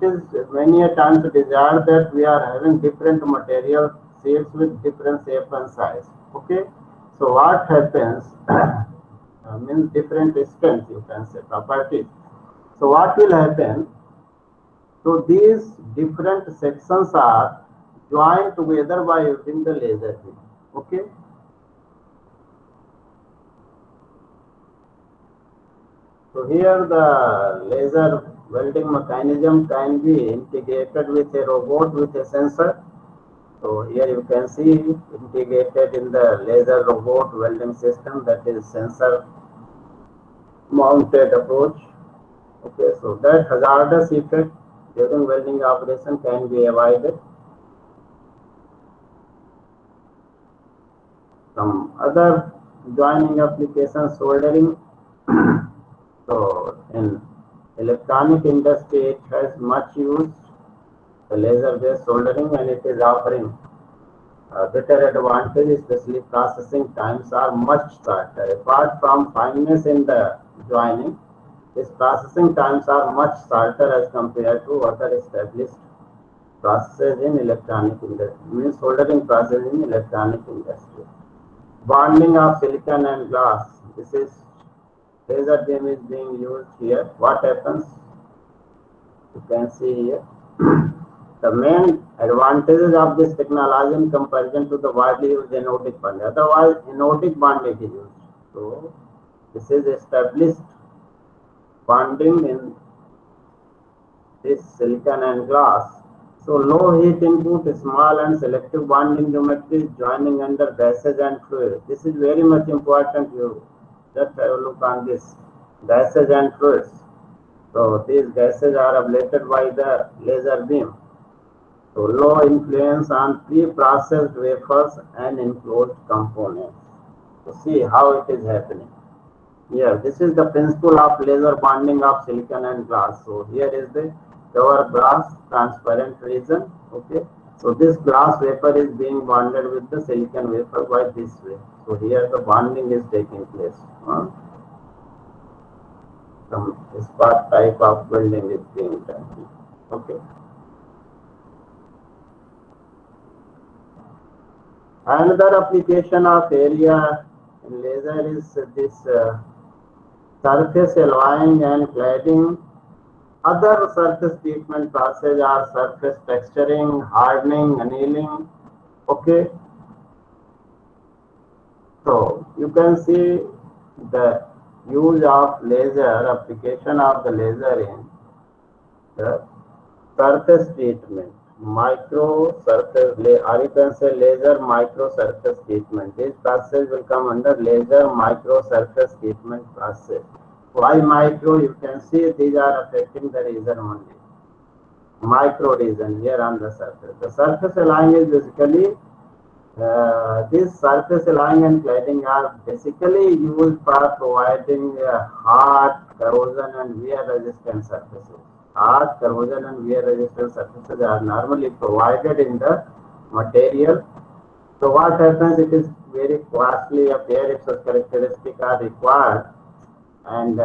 is many a times desired that we are having different material sheets with different shape and size. Okay. So what happens means different strength, you can say, properties. So what will happen? So these different sections are joined together by using the laser beam. Okay. So here the laser welding mechanism can be integrated with a robot with a sensor. So here you can see integrated in the laser robot welding system, that is sensor mounted approach. Okay, so that hazardous effect during welding operation can be avoided. Some other joining applications, soldering. So in electronic industry, it has much use, the laser-based soldering, and it is offering better advantage, especially processing times are much shorter. Apart from fineness in the joining, its processing times are much shorter as compared to other established processes in electronic industry, means soldering process in electronic industry. Bonding of silicon and glass, this is laser beam is being used here. What happens? You can see here. The main advantages of this technology in comparison to the widely used anodic bonding. Otherwise, anodic bonding is used. So this is established bonding in this silicon and glass. So low heat input, small and selective bonding geometry, joining under gases and fluids. This is very much important. You just have a look on this gases and fluids. So these gases are ablated by the laser beam. So low influence on pre-processed wafers and enclosed components. So see how it is happening. Here, this is the principle of laser bonding of silicon and glass. So here is the cover glass transparent region. Okay. So this glass wafer is being bonded with the silicon wafer by this way. So here the bonding is taking place. Some spot type of welding is being done. Okay. Another application of area in laser is this surface alloying and cladding. Other surface treatment process are surface texturing, hardening, annealing. Okay. So you can see the use of laser, application of the laser in the surface treatment, micro surface, or you can say laser micro surface treatment. This process will come under laser micro surface treatment process. Why micro? You can see these are affecting the region only. Micro region here on the surface. The surface alloying is basically this surface alloying and cladding are basically used for providing hard corrosion and wear resistant surfaces. Hard corrosion and wear resistant surfaces are normally provided in the material. So what happens? It is very costly affair if such characteristics are required, and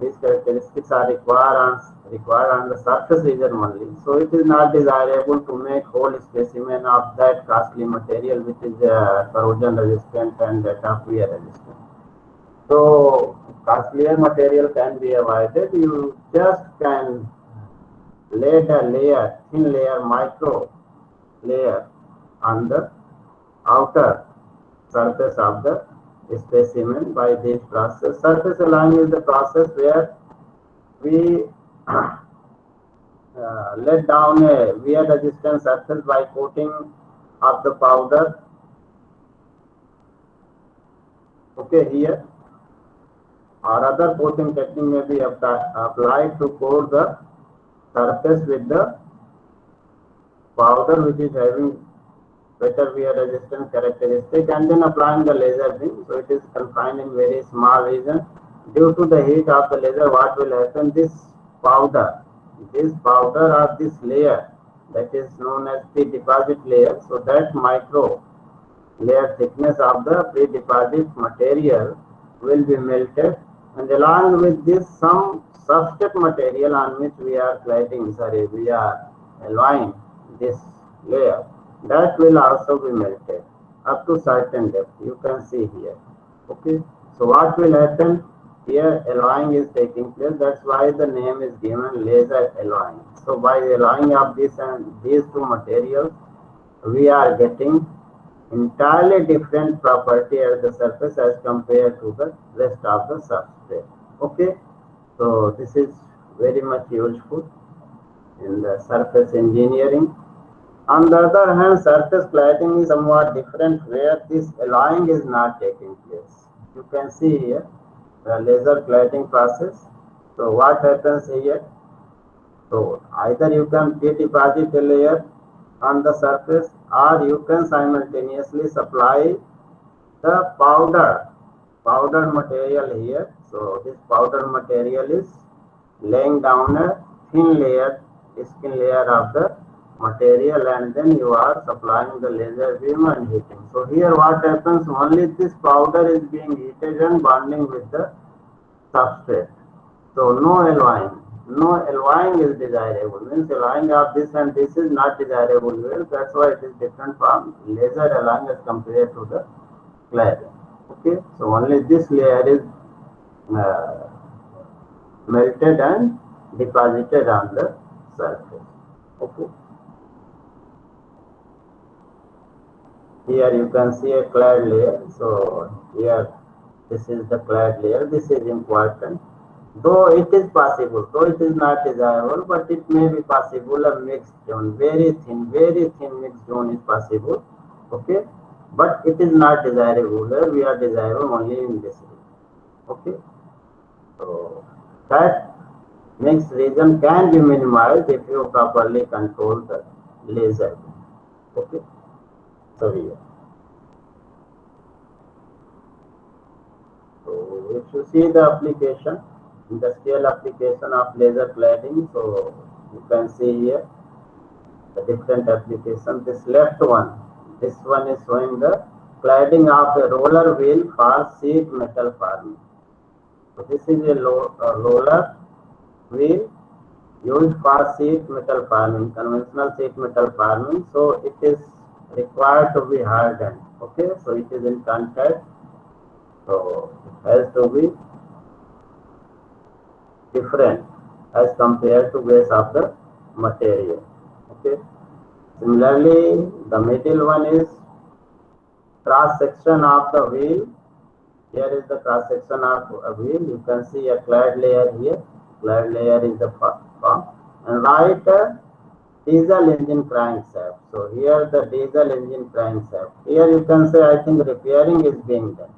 these characteristics are required on the surface region only. So it is not desirable to make whole specimen of that costly material which is corrosion resistant and tough wear resistant. So costlier material can be avoided. You just can lay a layer, thin layer, micro layer on the outer surface of the specimen by this process. Surface alloying is the process where we let down a wear resistant surface by coating of the powder. Okay, here or other coating technique may be applied to coat the surface with the powder which is having better wear resistance characteristic, and then applying the laser beam. So it is confined in very small region. Due to the heat of the laser, what will happen? This powder or this layer that is known as pre-deposit layer. So that micro layer thickness of the pre-deposit material will be melted, and along with this some substrate material on which we are alloying this layer, that will also be melted up to certain depth. You can see here. Okay, so what will happen here? Alloying is taking place. That's why the name is given laser alloying. So by alloying of this and these two materials, we are getting entirely different property at the surface as compared to the rest of the substrate. Okay, so this is very much useful in the surface engineering. On the other hand, surface cladding is somewhat different, where this alloying is not taking place. You can see here the laser cladding process. So what happens here? So either you can pre-deposit a layer on the surface, or you can simultaneously supply the powdered material here. So this powdered material is laying down a thin layer, skin layer of the material, and then you are supplying the laser beam and heating. So here what happens? Only this powder is being heated and bonding with the substrate. So no alloying is desirable. Means alloying of this and this is not desirable. Well, that's why it is different from laser alloying as compared to the cladding. Okay, so only this layer is melted and deposited on the surface. Okay. Here you can see a clad layer. So here this is the clad layer. This is important. Though it is possible, though it is not desirable, but it may be possible a mixed zone, very thin mixed zone is possible. Okay, but it is not desirable. We are desirable only in this region. Okay, so that mixed region can be minimized if you properly control the laser. Okay, so here. So if you see the application, industrial application of laser cladding, so you can see here the different application. This left one, this one is showing the cladding of a roller wheel for sheet metal forming. So this is a roller wheel used for sheet metal forming, conventional sheet metal forming. So it is required to be hardened. Okay, so it is in contact, so it has to be different as compared to base of the material. Okay. Similarly, the middle one is cross section of the wheel. Here is the cross section of a wheel. You can see a clad layer here. Clad layer is the form, and right diesel engine crankshaft. So here the diesel engine crankshaft. Here you can say I think repairing is being done.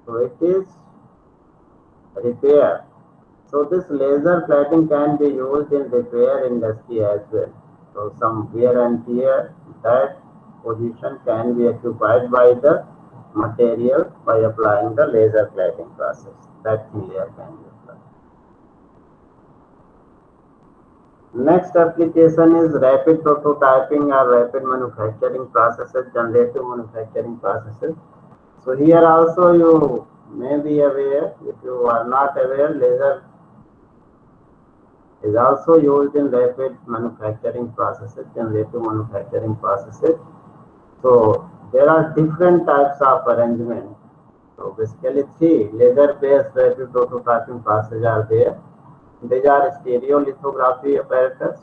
So it is repair. So this laser plating can be used in repair industry as well. So some wear and tear, that position can be occupied by the material by applying the laser plating process. That thin layer can be applied. Next application is rapid prototyping or rapid manufacturing processes, generative manufacturing processes. So here also you may be aware, if you are not aware, laser is also used in rapid manufacturing processes, generative manufacturing processes. So there are different types of arrangement. So basically three laser-based rapid prototyping processes are there. These are stereolithography apparatus,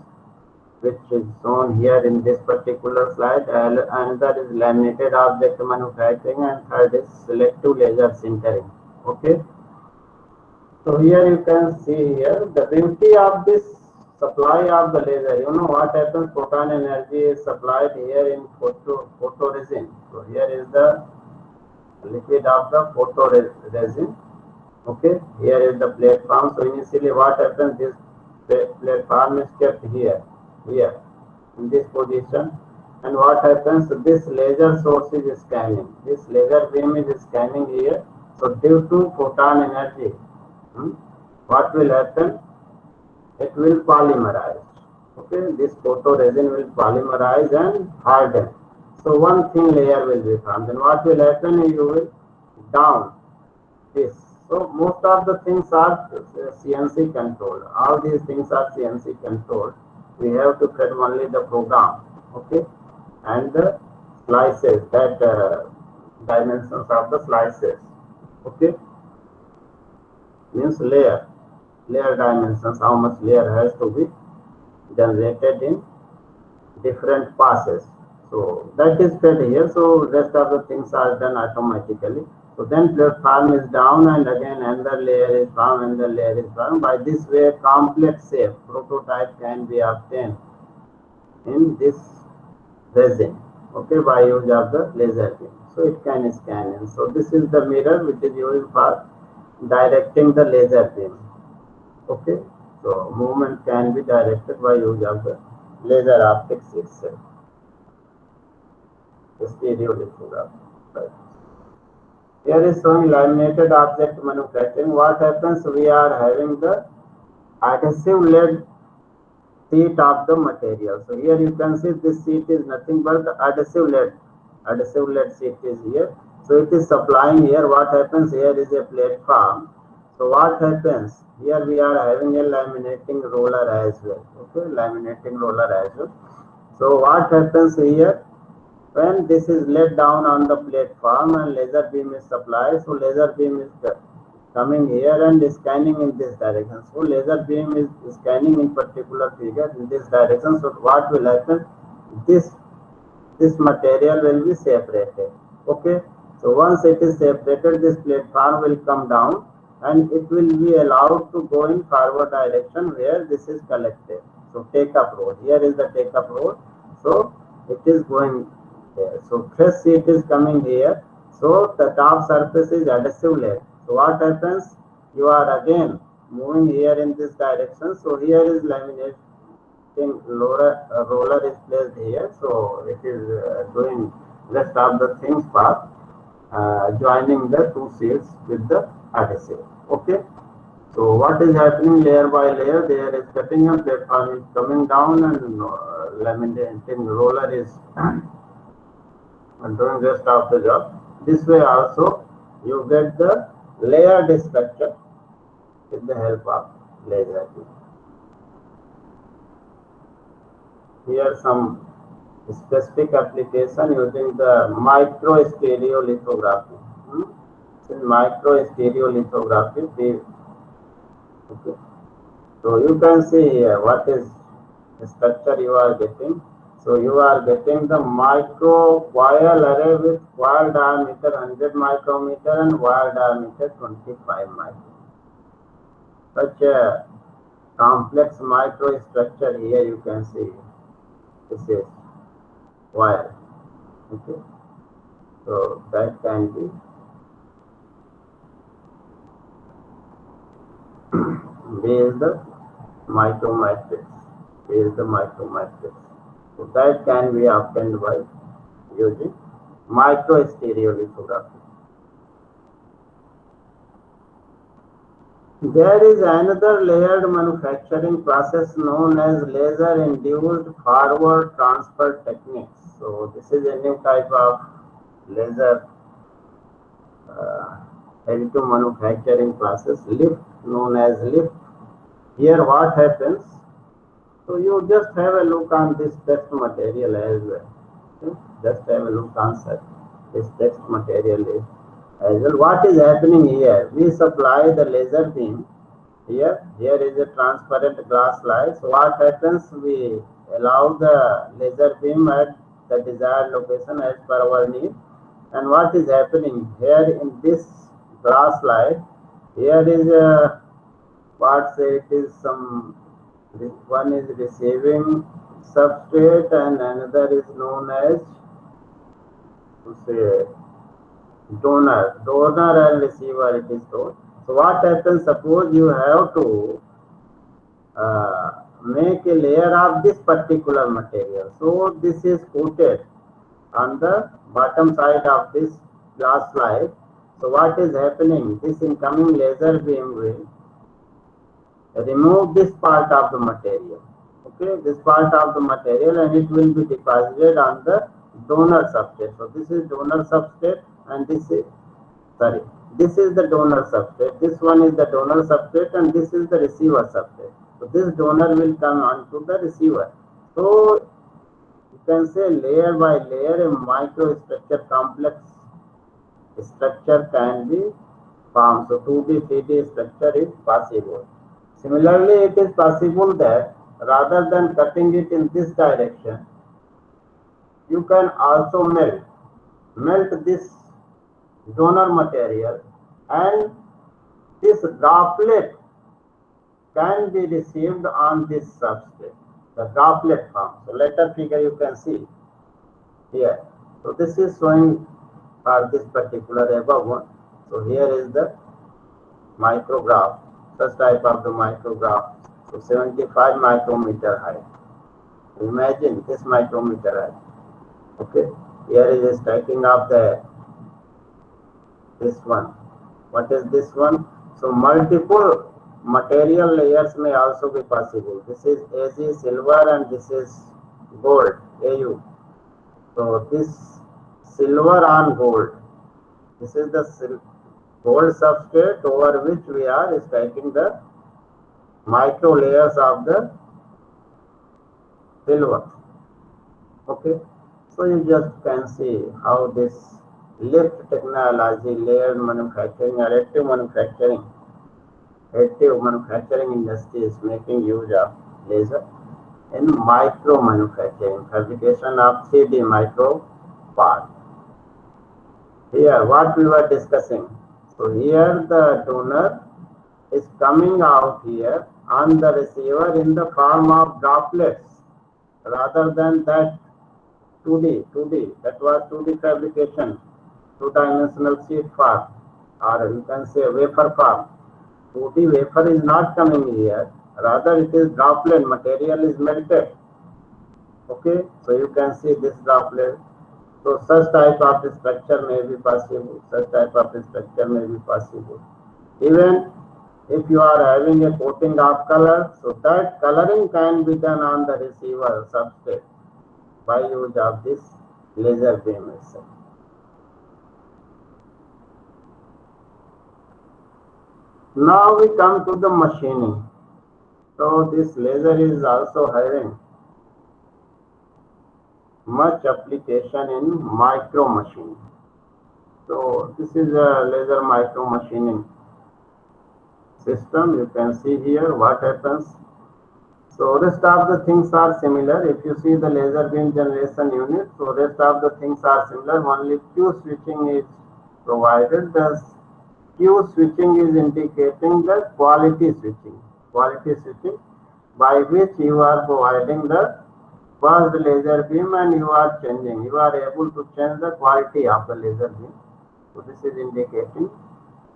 which is shown here in this particular slide. Another is laminated object manufacturing, and third is selective laser sintering. Okay. So here you can see here the beauty of this supply of the laser. You know what happens? Photon energy is supplied here in photoresin. So here is the liquid of the photoresin. Okay, here is the platform. So initially what happens? This platform is kept here in this position, and what happens? This laser source is scanning. This laser beam is scanning here. So due to photon energy, what will happen? It will polymerize. Okay, this photoresin will polymerize and harden. So one thin layer will be formed. Then what will happen? You will down this. So most of the things are CNC controlled. All these things are CNC controlled. We have to set only the program. Okay, and the slices, that dimensions of the slices. Okay, means layer dimensions, how much layer has to be generated in different passes. So that is fed here. So rest of the things are done automatically. So then platform is down, and again another layer is formed, and the layer is formed. By this way, complex shape prototype can be obtained in this resin. Okay, by use of the laser beam. So it can scan in. So this is the mirror which is used for directing the laser beam. Okay, so movement can be directed by use of the laser optics itself. The stereolithography. Right. Here is showing laminated object manufacturing. What happens? We are having the adhesive lead sheet of the material. So here you can see this sheet is nothing but the adhesive lead. Adhesive lead sheet is here. So it is supplying here. What happens? Here is a platform. So what happens? Here we are having a laminating roller as well. Okay, laminating roller as well. So what happens here? When this is laid down on the platform and laser beam is supplied, so laser beam is coming here and scanning in this direction. So laser beam is scanning in particular figure in this direction. So what will happen? This material will be separated. Okay. So once it is separated, this platform will come down, and it will be allowed to go in forward direction where this is collected. So take up road. Here is the take up road. So it is going there. So fresh sheet is coming here. So the top surface is adhesive layer. So what happens? You are again moving here in this direction. So here is laminating roller is placed here. So it is doing rest of the things part, joining the two sheets with the adhesive. Okay. So what is happening layer by layer? There is cutting up, platform is coming down, and laminating roller is doing rest of the job. This way also you get the layered structure with the help of laser beam. Here some specific application using the micro stereolithography. Micro stereolithography. Okay. So you can see here what is the structure you are getting. So you are getting the micro coil array with coil diameter 100 micrometer and wire diameter 25 micrometer. Such a complex microstructure here you can see. This is wire. Okay. So that can be B is the micromatrix. B is the micromatrix. So that can be obtained by using microstereolithography. There is another layered manufacturing process known as laser-induced forward transfer techniques. So this is a new type of laser additive manufacturing process, known as lift. Here what happens? So you just have a look on this text material as well. Okay? Just have a look on this text material as well. What is happening here? We supply the laser beam. Here is a transparent glass slide. So what happens? We allow the laser beam at the desired location as per our need. And what is happening here in this glass slide? Here is a this one is receiving substrate and another is known as donor and receiver, it is told. So what happens? Suppose you have to make a layer of this particular material. So this is coated on the bottom side of this glass slide. So what is happening? This incoming laser beam will remove this part of the material. Okay, this part of the material, and it will be deposited on the donor substrate. So this is donor substrate, and this is the donor substrate. This one is the donor substrate, and this is the receiver substrate. So this donor will come onto the receiver. So you can say layer by layer, a microstructure complex structure can be formed. So 2D, 3D structure is possible. Similarly, it is possible that rather than cutting it in this direction, you can also melt this donor material, and this droplet can be received on this substrate, the droplet form. So later figure you can see here. So this is showing for this particular above one. So here is the micrograph, such type of the micrograph. So 75 micrometer height. Imagine this micrometer height. Okay, here is a stacking of this one. What is this one? So multiple material layers may also be possible. This is AG silver and this is gold, AU. So this silver on gold. This is the gold substrate over which we are stacking the micro layers of the silver. Okay, so you just can see how this lift technology, layered manufacturing, additive manufacturing industry is making use of laser in micro manufacturing, fabrication of 3D micro part. Here what we were discussing. So here the donor is coming out here on the receiver in the form of droplets, rather than that 2D, that was 2D fabrication, two-dimensional sheet form, or you can say wafer form. 2D wafer is not coming here, rather it is droplet, material is melted. Okay, so you can see this droplet. So such type of structure may be possible, Even if you are having a coating of color, so that coloring can be done on the receiver substrate by use of this laser beam itself. Now we come to the machining. So this laser is also having much application in micro machining. So this is a laser micro machining system. You can see here what happens. So rest of the things are similar. If you see the laser beam generation unit, so rest of the things are similar. Only Q switching is provided. The Q switching is indicating the quality switching, by which you are providing the burst laser beam and you are able to change the quality of the laser beam. So this is indicating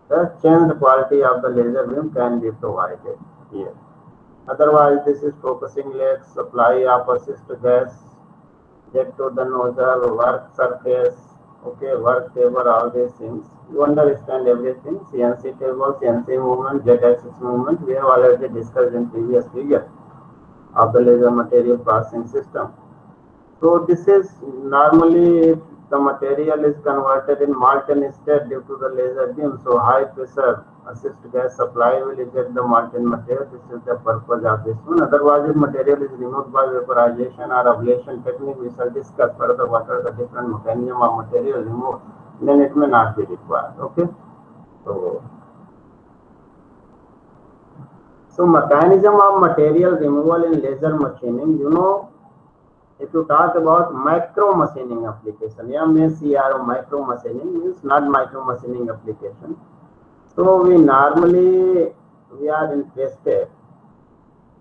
the changed quality of the laser beam can be provided here. Otherwise, this is focusing lens, supply of assist gas, get to the nozzle, work surface, okay, work table, all these things. You understand everything. CNC table, CNC movement, Z-axis movement. We have already discussed in previous figure of the laser material processing system. So this is normally the material is converted in molten state due to the laser beam. So high pressure assist gas supply will eject the molten material. This is the purpose of this one. Otherwise, if material is removed by vaporization or ablation technique, we shall discuss further what are the different mechanism of material removed. Then it may not be required. Okay. So mechanism of material removal in laser machining, you know, if you talk about micro machining application, MACRO micro machining means not micro machining application. So we are interested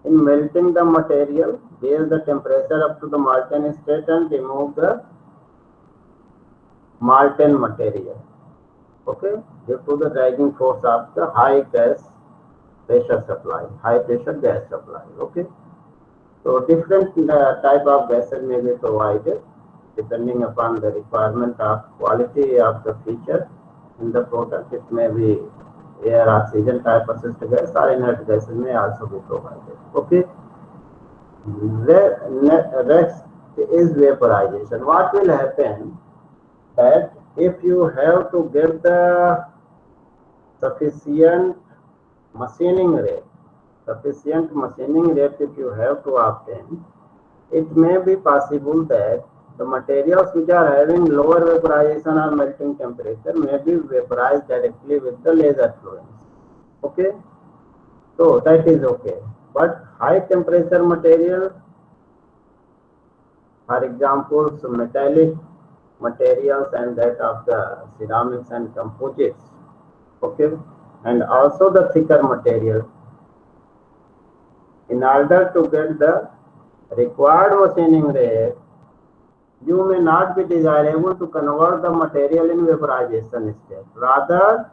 in melting the material, raise the temperature up to the molten state and remove the molten material. Okay, due to the dragging force of the high gas pressure supply, high pressure gas supply. Okay. So different type of gases may be provided depending upon the requirement of quality of the feature in the product. It may be air, oxygen type assist gas or inert gases may also be provided. Okay. Next is vaporization. What will happen that if you have to get the sufficient machining rate if you have to obtain, it may be possible that the materials which are having lower vaporization or melting temperature may be vaporized directly with the laser fluence. Okay, so that is okay. But high temperature material, for example, some metallic materials and that of the ceramics and composites, okay, and also the thicker material, in order to get the required machining rate, you may not be desirable to convert the material in vaporization state. Rather,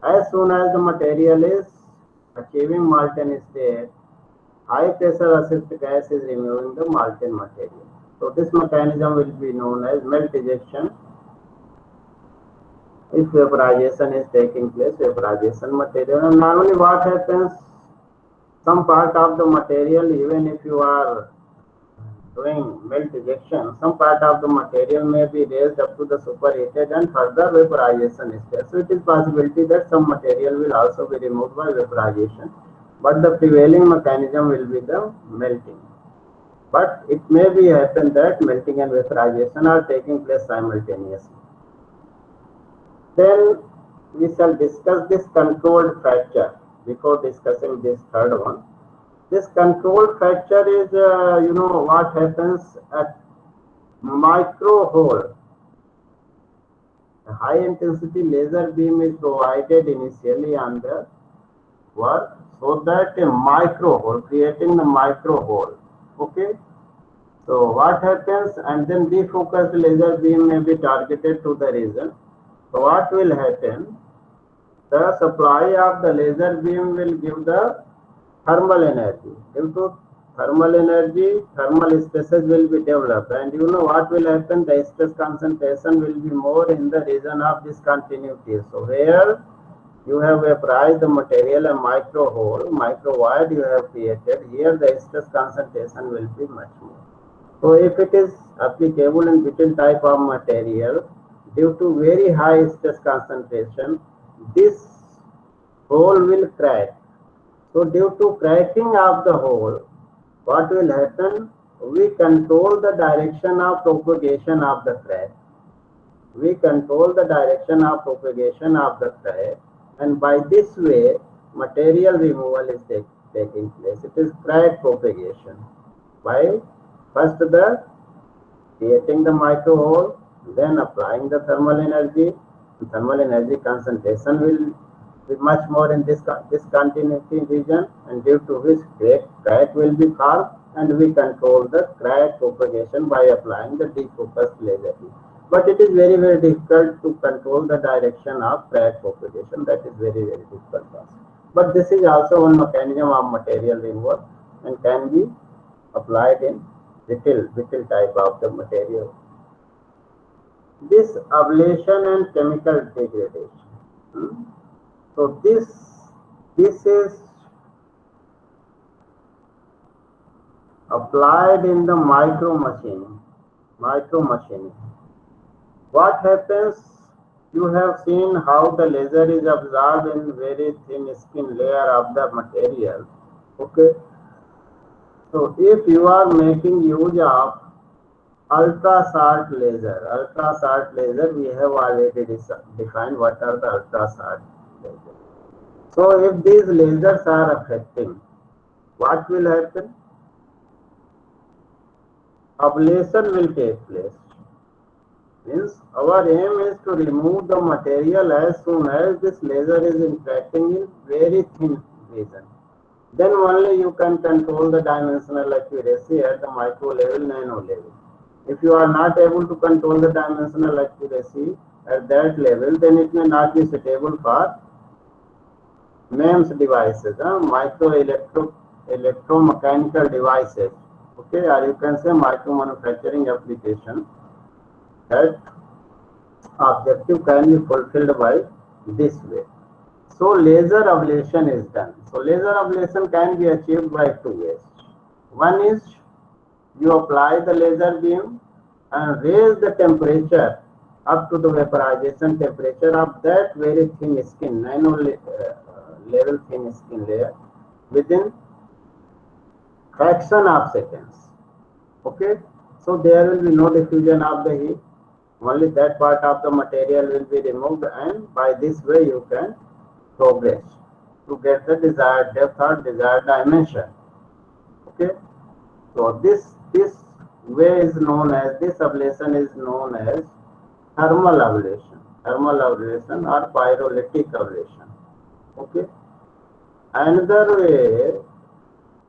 as soon as the material is achieving molten state, high pressure assist gas is removing the molten material. So this mechanism will be known as melt ejection. If vaporization is taking place, vaporization material, and normally what happens, some part of the material, even if you are doing melt ejection, some part of the material may be raised up to the superheated and further vaporization stage. So it is possibility that some material will also be removed by vaporization, but the prevailing mechanism will be the melting. But it may be happen that melting and vaporization are taking place simultaneously. Then we shall discuss this controlled fracture before discussing this third one. This controlled fracture is, you know, what happens at micro hole. A high intensity laser beam is provided initially on the work so that a micro hole, creating the micro hole. Okay. So what happens, and then defocused laser beam may be targeted to the region. So what will happen? The supply of the laser beam will give the thermal energy. Due to thermal energy, thermal stresses will be developed, and you know what will happen? The stress concentration will be more in the region of discontinuity. So where you have vaporized the material, a micro hole, micro void you have created, here the stress concentration will be much more. So if it is applicable in brittle type of material, due to very high stress concentration, this hole will crack. So due to cracking of the hole, what will happen? We control the direction of propagation of the crack. We control the direction of propagation of the crack, and by this way, material removal is taking place. It is crack propagation. By first the creating the micro hole, then applying the thermal energy. The thermal energy concentration will be much more in this discontinuity region, and due to which crack will be formed, and we control the crack propagation by applying the defocused laser beam. But it is very, very difficult to control the direction of crack propagation. That is very, very difficult task. But this is also one mechanism of material removal and can be applied in little type of the material. This ablation and chemical degradation. So this is applied in the micro machining. What happens? You have seen how the laser is absorbed in very thin skin layer of the material. Okay. So if you are making use of ultra short laser, we have already defined what are the ultra short lasers. So if these lasers are affecting, what will happen? Ablation will take place. Means our aim is to remove the material as soon as this laser is interacting in very thin region. Then only you can control the dimensional accuracy at the micro level, nano level. If you are not able to control the dimensional accuracy at that level, then it may not be suitable for MEMS devices, micro electromechanical devices. Okay, or you can say micro manufacturing application. That objective can be fulfilled by this way. So laser ablation is done. So laser ablation can be achieved by two ways. One is you apply the laser beam and raise the temperature up to the vaporization temperature of that very thin skin, nano level thin skin layer within fraction of seconds. Okay, so there will be no diffusion of the heat. Only that part of the material will be removed, and by this way you can progress to get the desired depth or desired dimension. Okay, so this way is known as, this ablation is known as thermal ablation or pyrolytic ablation. Okay, another way,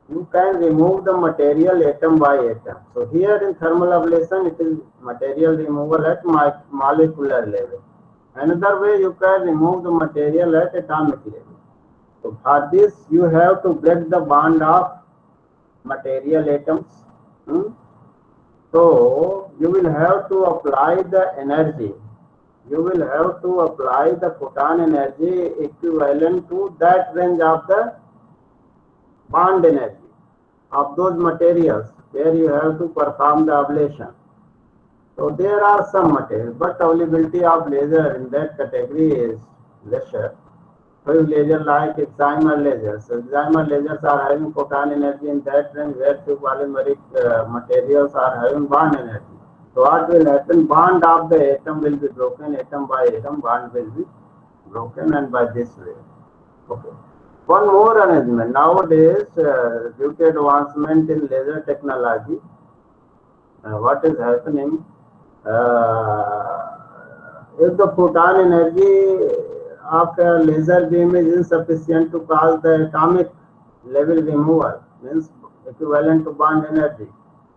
you can remove the material atom by atom. So here in thermal ablation, it is material removal at molecular level. Another way, you can remove the material at atomic level. So for this, you have to break the bond of material atoms. So you will have to apply the energy. You will have to apply the photon energy equivalent to that range of the bond energy of those materials where you have to perform the ablation. So there are some materials, but availability of laser in that category is lesser. So laser like excimer lasers. So excimer lasers are having photon energy in that range, where two polymeric materials are having bond energy. So what will happen? Bond of the atom will be broken, atom by atom bond will be broken, and by this way. Okay. One more arrangement. Nowadays, due to advancement in laser technology, what is happening? If the photon energy of a laser beam is insufficient to cause the atomic level removal, means equivalent to bond energy.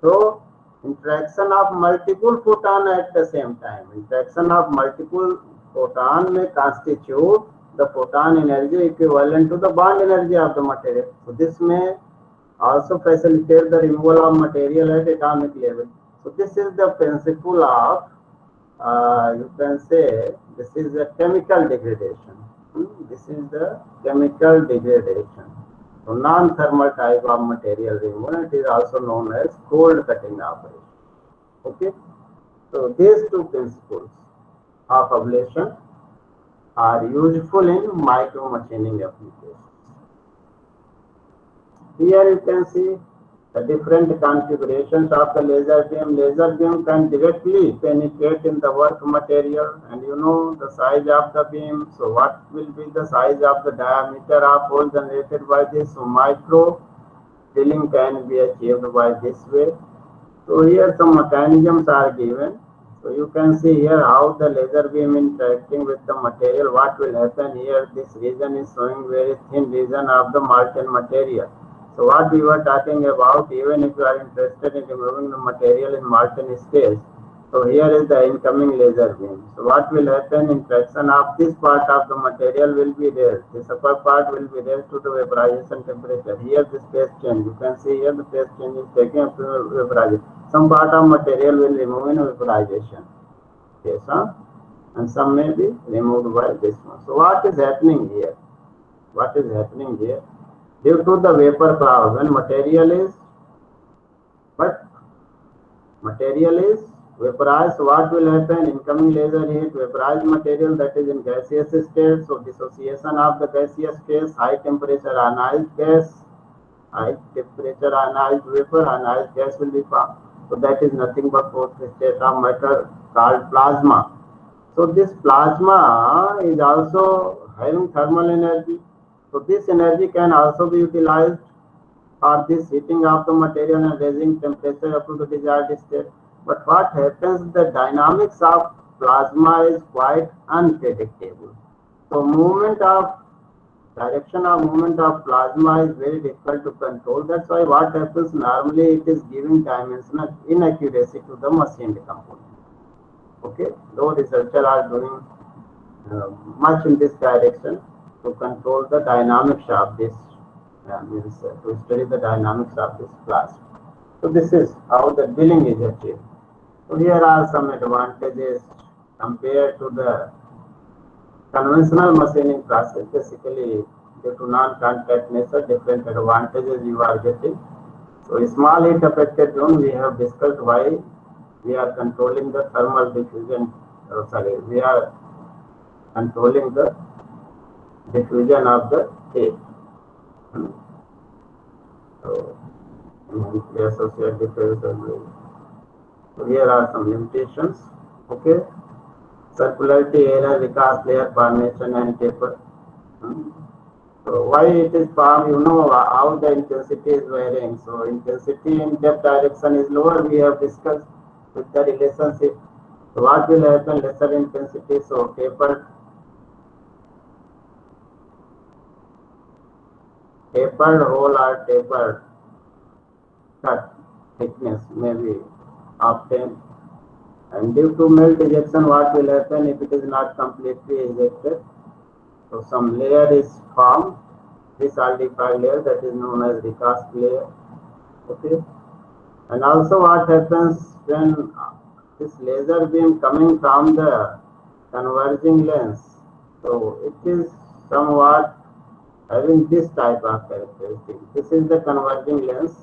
So interaction of multiple photon at the same time. Interaction of multiple photon may constitute the photon energy equivalent to the bond energy of the material. So this may also facilitate the removal of material at atomic level. So this is the principle of, you can say, this is a chemical degradation. This is the chemical degradation. So non-thermal type of material removal, it is also known as cold cutting operation. Okay, so these two principles of ablation are useful in micro machining applications. Here you can see the different configurations of the laser beam. Laser beam can directly penetrate in the work material, and you know the size of the beam. So what will be the size of the diameter of hole generated by this? So micro drilling can be achieved by this way. So here some mechanisms are given. So you can see here how the laser beam interacting with the material. What will happen here? This region is showing very thin region of the molten material. So what we were talking about, even if you are interested in removing the material in molten stage, So here is the incoming laser beam. So what will happen? Interaction of this part of the material will be raised. This upper part will be raised to the vaporization temperature. Here this phase change. You can see here the phase change is taking up to vaporization. Some part of material will remove in vaporization. Yes, huh? And some may be removed by this one. So what is happening here? What is happening here? Due to the vapor cloud, when material is vaporized, what will happen? Incoming laser heat, vaporized material that is in gaseous state. So dissociation of the gaseous phase, high temperature ionized gas, high temperature ionized vapor, ionized gas will be formed. So that is nothing but fourth state of matter called plasma. So this plasma is also having thermal energy. So this energy can also be utilized for this heating of the material and raising temperature up to the desired state. But what happens, the dynamics of plasma is quite unpredictable. So direction of movement of plasma is very difficult to control. That's why what happens, normally it is giving dimensional inaccuracy to the machined component. Okay, though researchers are doing much in this direction to control the dynamics of this, to study the dynamics of this plasma. So this is how the drilling is achieved. So here are some advantages compared to the conventional machining process. Basically, due to non-contact nature, different advantages you are getting. So small heat affected zone, we have discussed why we are controlling the thermal diffusion. We are controlling the diffusion of the heat. So we associate diffusion. So here are some limitations. Okay, circularity error, Vikas layer formation and taper. So why it is formed? You know how the intensity is varying. So intensity in depth direction is lower. We have discussed with the relationship. So what will happen? Lesser intensity. So tapered hole or tapered cut thickness may be obtained. And due to melt ejection, what will happen if it is not completely ejected? So some layer is formed, this aldehyde layer, that is known as recast layer. Okay. And also what happens when this laser beam coming from the converging lens? So it is somewhat having this type of characteristic. This is the converging lens.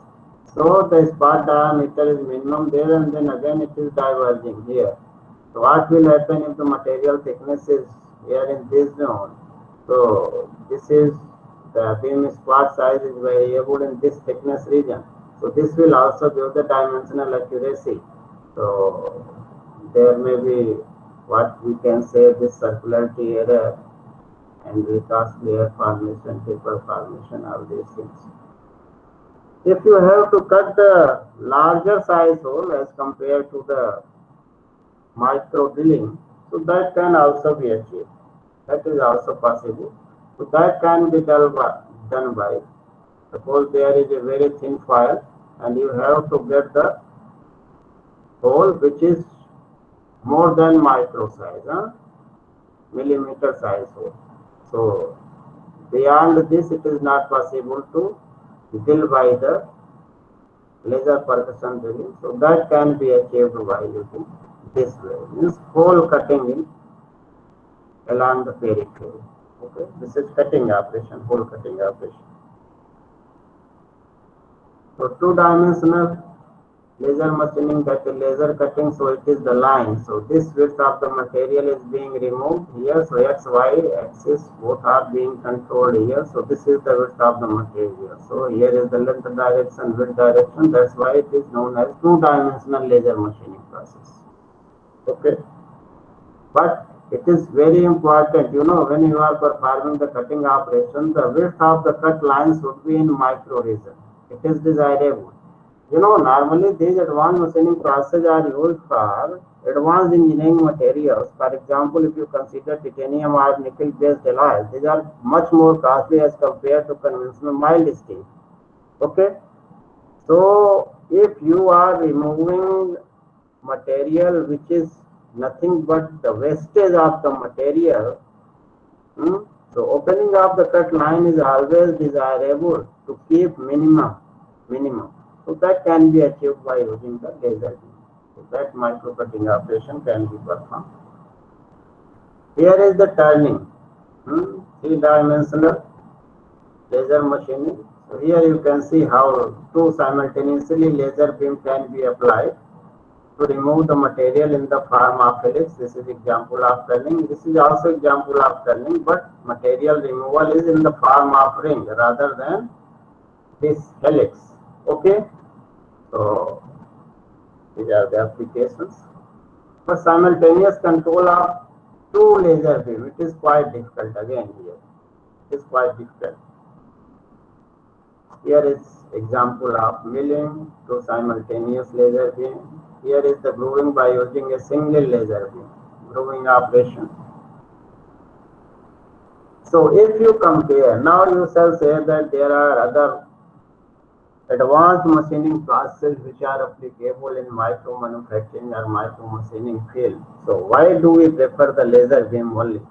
So the spot diameter is minimum there, and then again it is diverging here. So what will happen if the material thickness is here in this zone? So this is the beam spot size is variable in this thickness region. So this will also give the dimensional accuracy. So there may be what we can say this circularity error and recast layer formation, taper formation, all these things. If you have to cut the larger size hole as compared to the micro drilling, so that can also be achieved. That is also possible. So that can be done by suppose there is a very thin foil and you have to get the hole which is more than micro size, millimeter size hole. So beyond this it is not possible to drill by the laser percussion drilling. So that can be achieved by using this way, means hole cutting in along the periphery. Okay, this is cutting operation, hole cutting operation. So two-dimensional laser machining, that is laser cutting, so it is the line. So this width of the material is being removed here. So x, y axis both are being controlled here. So this is the width of the material. So here is the length direction, width direction. That's why it is known as two-dimensional laser machining process. Okay, but it is very important, when you are performing the cutting operation, the width of the cut lines should be in micro region. It is desirable. Normally these advanced machining processes are used for advanced engineering materials. For example, if you consider titanium or nickel-based alloys, these are much more costly as compared to conventional mild steel. Okay, so if you are removing material which is nothing but the wastage of the material. So opening of the cut line is always desirable to keep minimum. So that can be achieved by using the laser beam. So that micro cutting operation can be performed. Here is the turning, three-dimensional laser machining. So here you can see how two simultaneously laser beam can be applied to remove the material in the form of helix. This is example of turning. This is also example of turning, but material removal is in the form of ring rather than this helix. Okay, so these are the applications. But simultaneous control of two laser beam, it is quite difficult again here. It is quite difficult. Here is example of milling to simultaneous laser beam. Here is the grooving by using a single laser beam, grooving operation. So if you compare, now you shall say that there are other advanced machining processes which are applicable in micro manufacturing or micro machining field. So why do we prefer the laser beam only?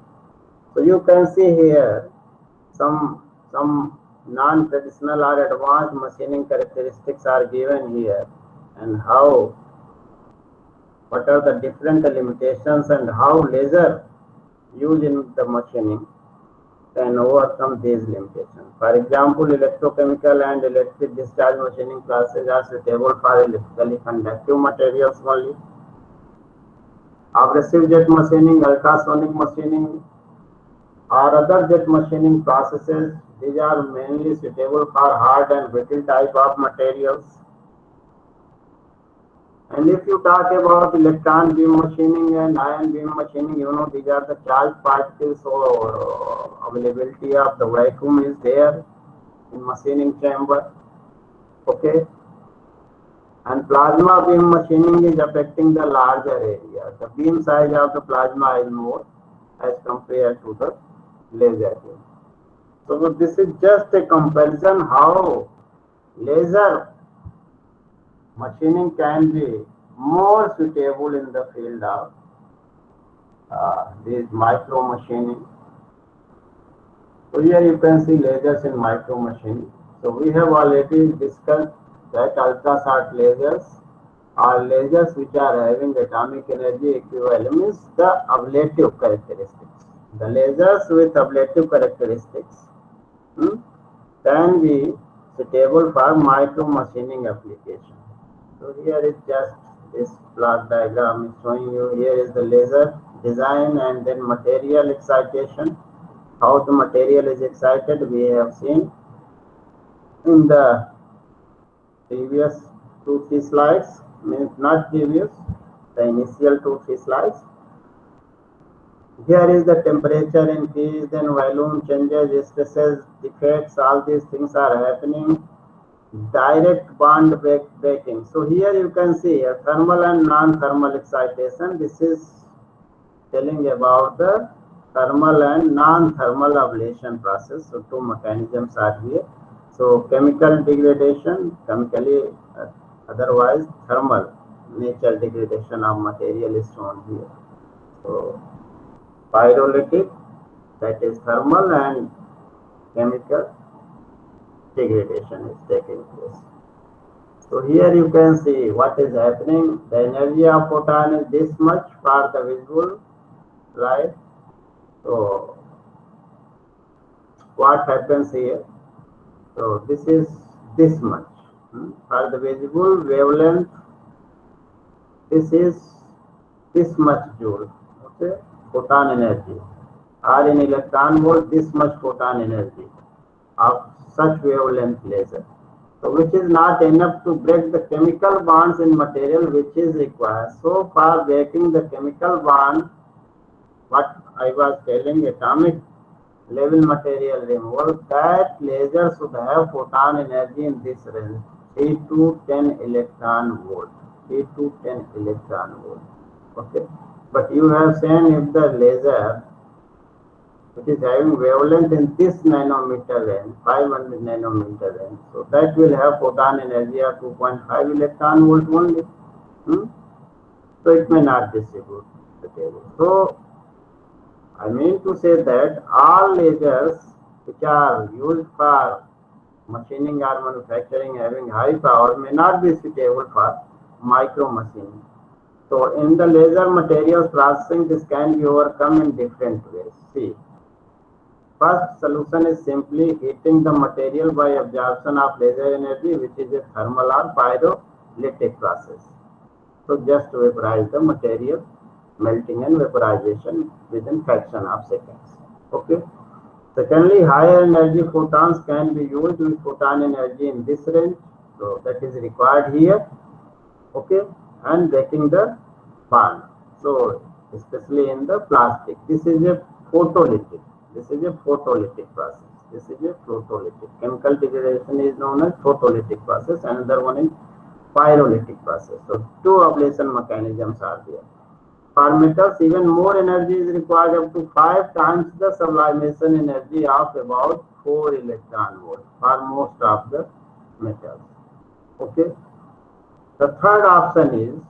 So you can see here some non-traditional or advanced machining characteristics are given here, and what are the different limitations and how laser used in the machining can overcome these limitations. For example, electrochemical and electric discharge machining processes are suitable for electrically conductive materials only. Abrasive jet machining, ultrasonic machining, or other jet machining processes, these are mainly suitable for hard and brittle type of materials. And if you talk about electron beam machining and ion beam machining, you know, these are the charged particles, so availability of the vacuum is there in machining chamber. Okay. And plasma beam machining is affecting the larger area. The beam size of the plasma is more as compared to the laser beam. So this is just a comparison how laser machining can be more suitable in the field of this micro machining. So here you can see lasers in micro machining. So we have already discussed that ultra short lasers are lasers which are having atomic energy equivalent, means the ablative characteristics. The lasers with ablative characteristics can be suitable for micro machining application. So here is just this plot diagram is showing you. Here is the laser design and then material excitation. How the material is excited we have seen in the previous 2-3 slides, means not previous, the initial 2-3 slides. Here is the temperature increase, then volume changes, stresses, defects, all these things are happening. Direct bond breaking. So here you can see a thermal and non-thermal excitation. This is telling about the thermal and non-thermal ablation process. So two mechanisms are here. So chemical degradation, chemically otherwise thermal nature degradation of material is shown here. So pyrolytic, that is thermal, and chemical degradation is taking place. So here you can see what is happening. The energy of photon is this much for the visual, right? So what happens here? So this is this much for the visible wavelength. This is this much joule. Okay, photon energy, or in electron volt this much photon energy of such wavelength laser. So which is not enough to break the chemical bonds in material which is required. So for breaking the chemical bond, what I was telling, atomic level material removal, that laser should have photon energy in this range, 3 to 10 electron volt. 3 to 10 electron volt. Okay, but you have seen if the laser which is having wavelength in this nanometer range, 500 nanometer range, so that will have photon energy of 2.5 electron volt only. so it may not distribute suitably. So I mean to say that all lasers which are used for machining or manufacturing having high power may not be suitable for micro machining. So in the laser materials processing, this can be overcome in different ways. See, first solution is simply heating the material by absorption of laser energy, which is a thermal or pyrolytic process. So just vaporize the material, melting and vaporization within fraction of seconds. Okay. Secondly, higher energy photons can be used with photon energy in this range. So that is required here. Okay. And breaking the bond. So especially in the plastic. This is a photolytic. This is a photolytic process. This is a photolytic. Chemical degradation is known as photolytic process. Another one is pyrolytic process. So two ablation mechanisms are there. For metals, even more energy is required, up to 5 times the sublimation energy of about 4 electron volts for most of the metals. Okay. The third option is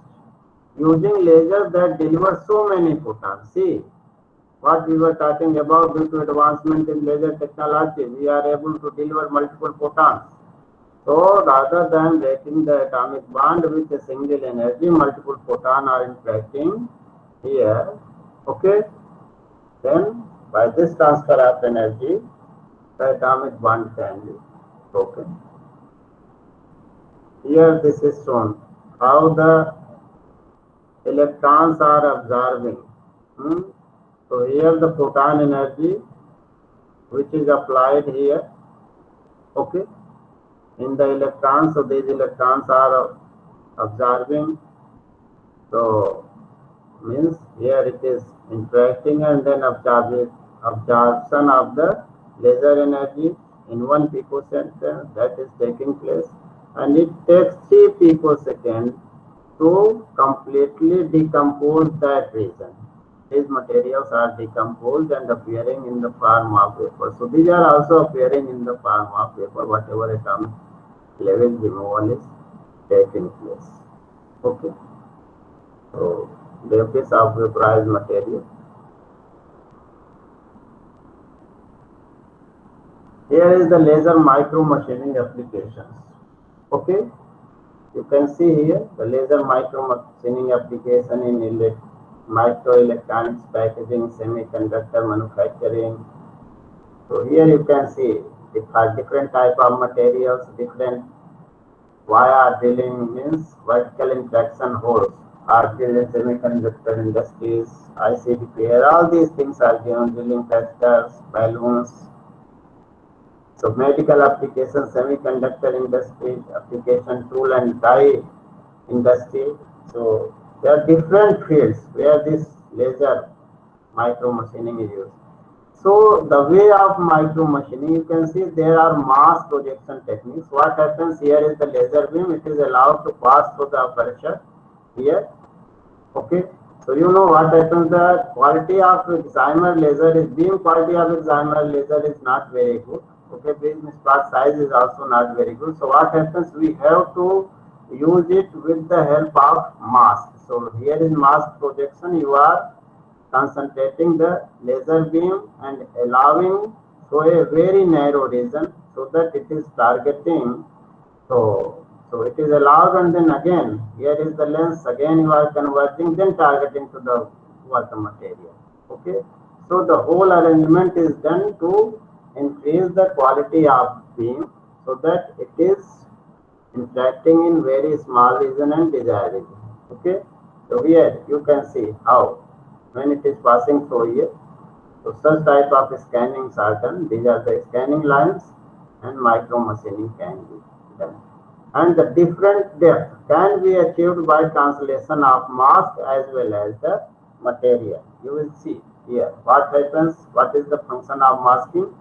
using lasers that deliver so many photons. See, what we were talking about, due to advancement in laser technology, we are able to deliver multiple photons. So rather than breaking the atomic bond with a single energy, multiple photons are interacting here. Okay. Then by this transfer of energy, the atomic bond can be broken. Here this is shown how the electrons are absorbing. So here the photon energy which is applied here, okay, in the electrons. So these electrons are absorbing. So means here it is interacting and then absorption of the laser energy in 1 picosecond, that is taking place, and it takes 3 picoseconds to completely decompose that region. These materials are decomposed and appearing in the form of vapor. So these are also appearing in the form of vapor, whatever atomic level removal is taking place. Okay. So this of vaporized material. Here is the laser micro machining applications. Okay. You can see here the laser micro machining application in microelectronics packaging, semiconductor manufacturing. So here you can see different type of materials, different wire drilling means vertical interaction holes are drilled in semiconductor industries, IC repair, all these things are given, drilling testers, balloons. So medical application, semiconductor industry, application tool and die industry. So there are different fields where this laser micro machining is used. So the way of micro machining, you can see there are mass projection techniques. What happens here is the laser beam, it is allowed to pass through the aperture here. Okay. So you know what happens, the quality of excimer laser is, beam quality of excimer laser is not very good. Okay, beam spot size is also not very good. So what happens, we have to use it with the help of mask. So here is mask projection, you are concentrating the laser beam and allowing so a very narrow region so that it is targeting. So it is allowed, and then again here is the lens, again you are converting, then targeting to the water material. Okay. So the whole arrangement is done to increase the quality of beam so that it is interacting in very small region and desired region. Okay. So here you can see how when it is passing through here, so such type of scannings are done. These are the scanning lines, and micro machining can be done. And the different depth can be achieved by translation of mask as well as the material. You will see here what happens, what is the function of masking.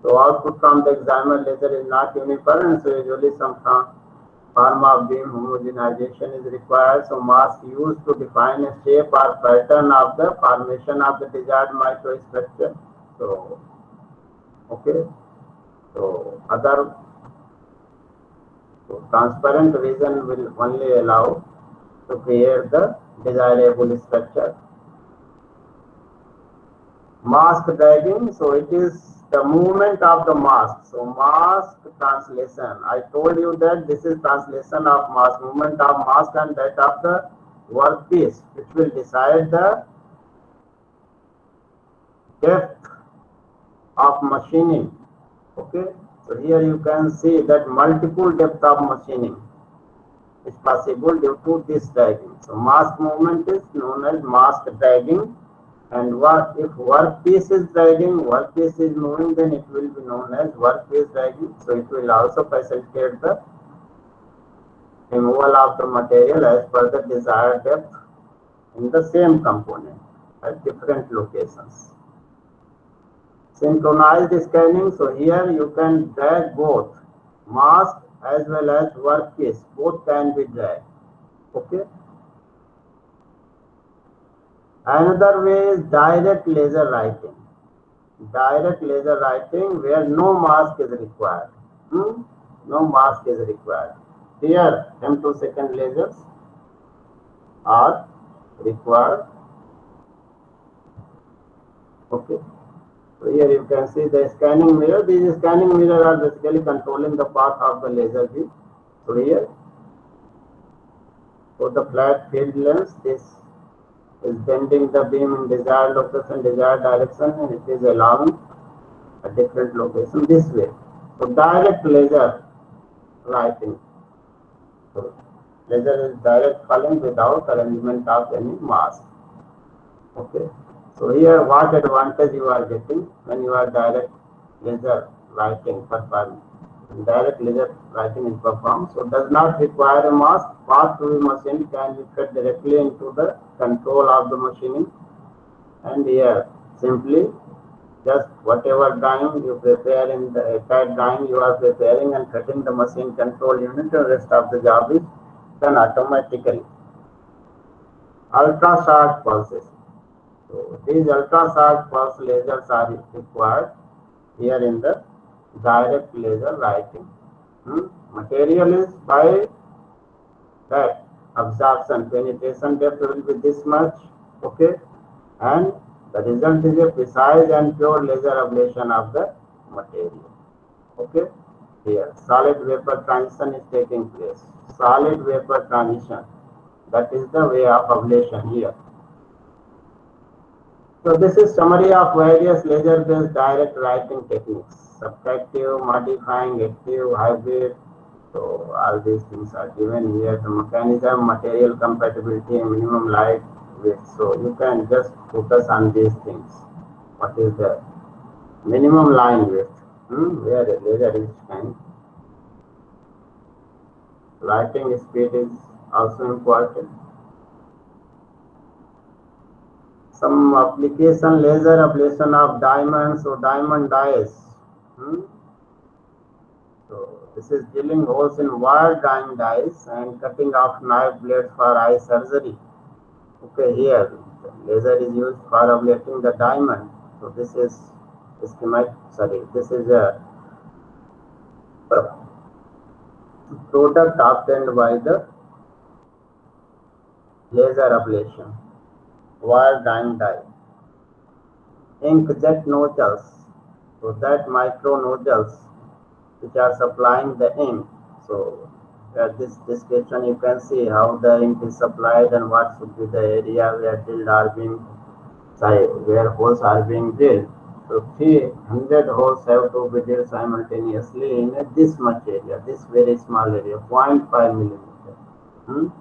So output from the excimer laser is not uniform, and so usually some form of beam homogenization is required. So mask used to define a shape or pattern of the formation of the desired microstructure. So okay. So other transparent region will only allow to create the desirable structure. Mask dragging, so it is the movement of the mask. So mask translation, I told you that this is translation of mask, movement of mask and that of the workpiece, which will decide the depth of machining. Okay, so here you can see that multiple depth of machining is possible due to this dragging. So mask movement is known as mask dragging, and what if workpiece is dragging, workpiece is moving, then it will be known as workpiece dragging. So it will also facilitate the removal of the material as per the desired depth in the same component at different locations. Synchronized scanning, so here you can drag both mask as well as workpiece, both can be dragged. Okay. Another way is direct laser writing. Direct laser writing where no mask is required. No mask is required. Here M2 lasers are required. Okay. So here you can see the scanning mirror. These scanning mirrors are basically controlling the path of the laser beam. So here, for the flat field lens, this is bending the beam in desired location, desired direction, and it is allowing a different location this way. So direct laser writing. So laser is direct falling without arrangement of any mask. Okay. So here what advantage you are getting when you are direct laser writing performed. Direct laser writing is performed, so does not require a mask. Path to the machine can be fed directly into the control of the machining, and here simply just whatever drawing you prepare in the CAD drawing you are preparing and cutting the machine control unit, the rest of the job is done automatically. Ultra short pulses. So these ultra short pulse lasers are required here in the direct laser writing. Material is by that absorption, penetration depth will be this much, okay, and the result is a precise and pure laser ablation of the material. Okay, here solid vapor transition is taking place. Solid vapor transition, that is the way of ablation here. So this is summary of various laser-based direct writing techniques: subtractive, modifying, active, hybrid. So all these things are given here. The mechanism, material compatibility, minimum light width. So you can just focus on these things. What is the minimum line width? Where the laser is shining. Writing speed is also important. Some application, laser ablation of diamonds or diamond dies. So this is drilling holes in wire drying dies and cutting off knife blades for eye surgery. Okay, here the laser is used for ablating the diamond. So this is schematic. Sorry, this is a product obtained by the laser ablation. Wire drying die. Inkjet nodules, so that micro nodules which are supplying the ink. So this description you can see how the ink is supplied and what should be the area where where holes are being drilled. So 300 holes have to be drilled simultaneously in this much area, this very small area, 0.5 millimeter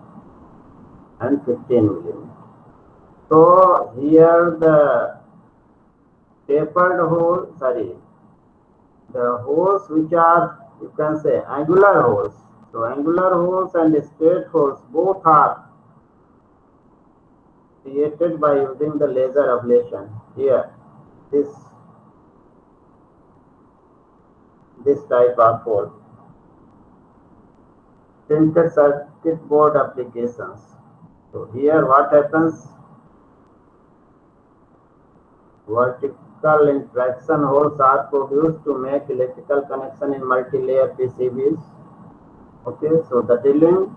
and 15 millimeter. So here the tapered hole, the holes which are, you can say, angular holes. So angular holes and straight holes both are created by using the laser ablation. Here, this type of hole. Printed circuit board applications. So here what happens? Vertical interaction holes are produced to make electrical connection in multi-layer PCBs. Okay, so the drilling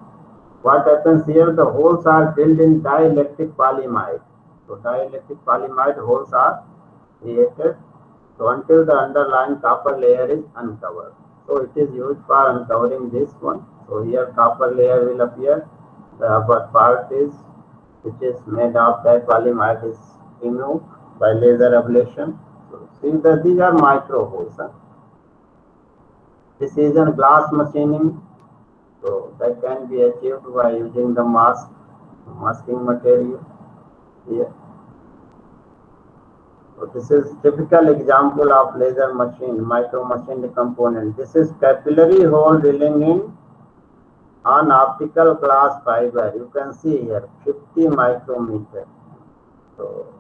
What happens here? The holes are filled in dielectric polyimide. So dielectric polyimide holes are created. So until the underlying copper layer is uncovered. So it is used for uncovering this one. So here copper layer will appear. The upper part is, which is made of that polyimide, is removed by laser ablation. So see that these are micro holes. This is a glass machining. So that can be achieved by using the masking material here. So this is typical example of laser machine, micro machined component. This is capillary hole drilling in on optical glass fiber. You can see here 50 micrometer. So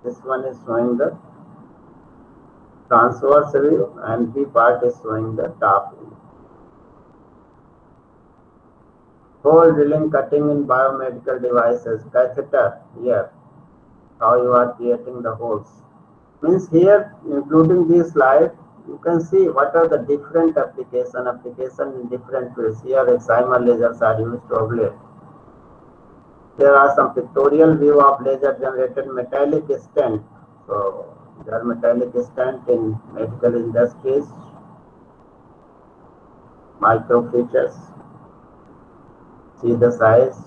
this one is showing the transverse view and B part is showing the top view. Hole drilling cutting in biomedical devices, catheter here, how you are creating the holes. Means here, including this slide, you can see what are the different application in different fields. Here excimer lasers are used to ablate. There are some pictorial view of laser generated metallic stent. So there are metallic stent in medical industries, micro features. See the size,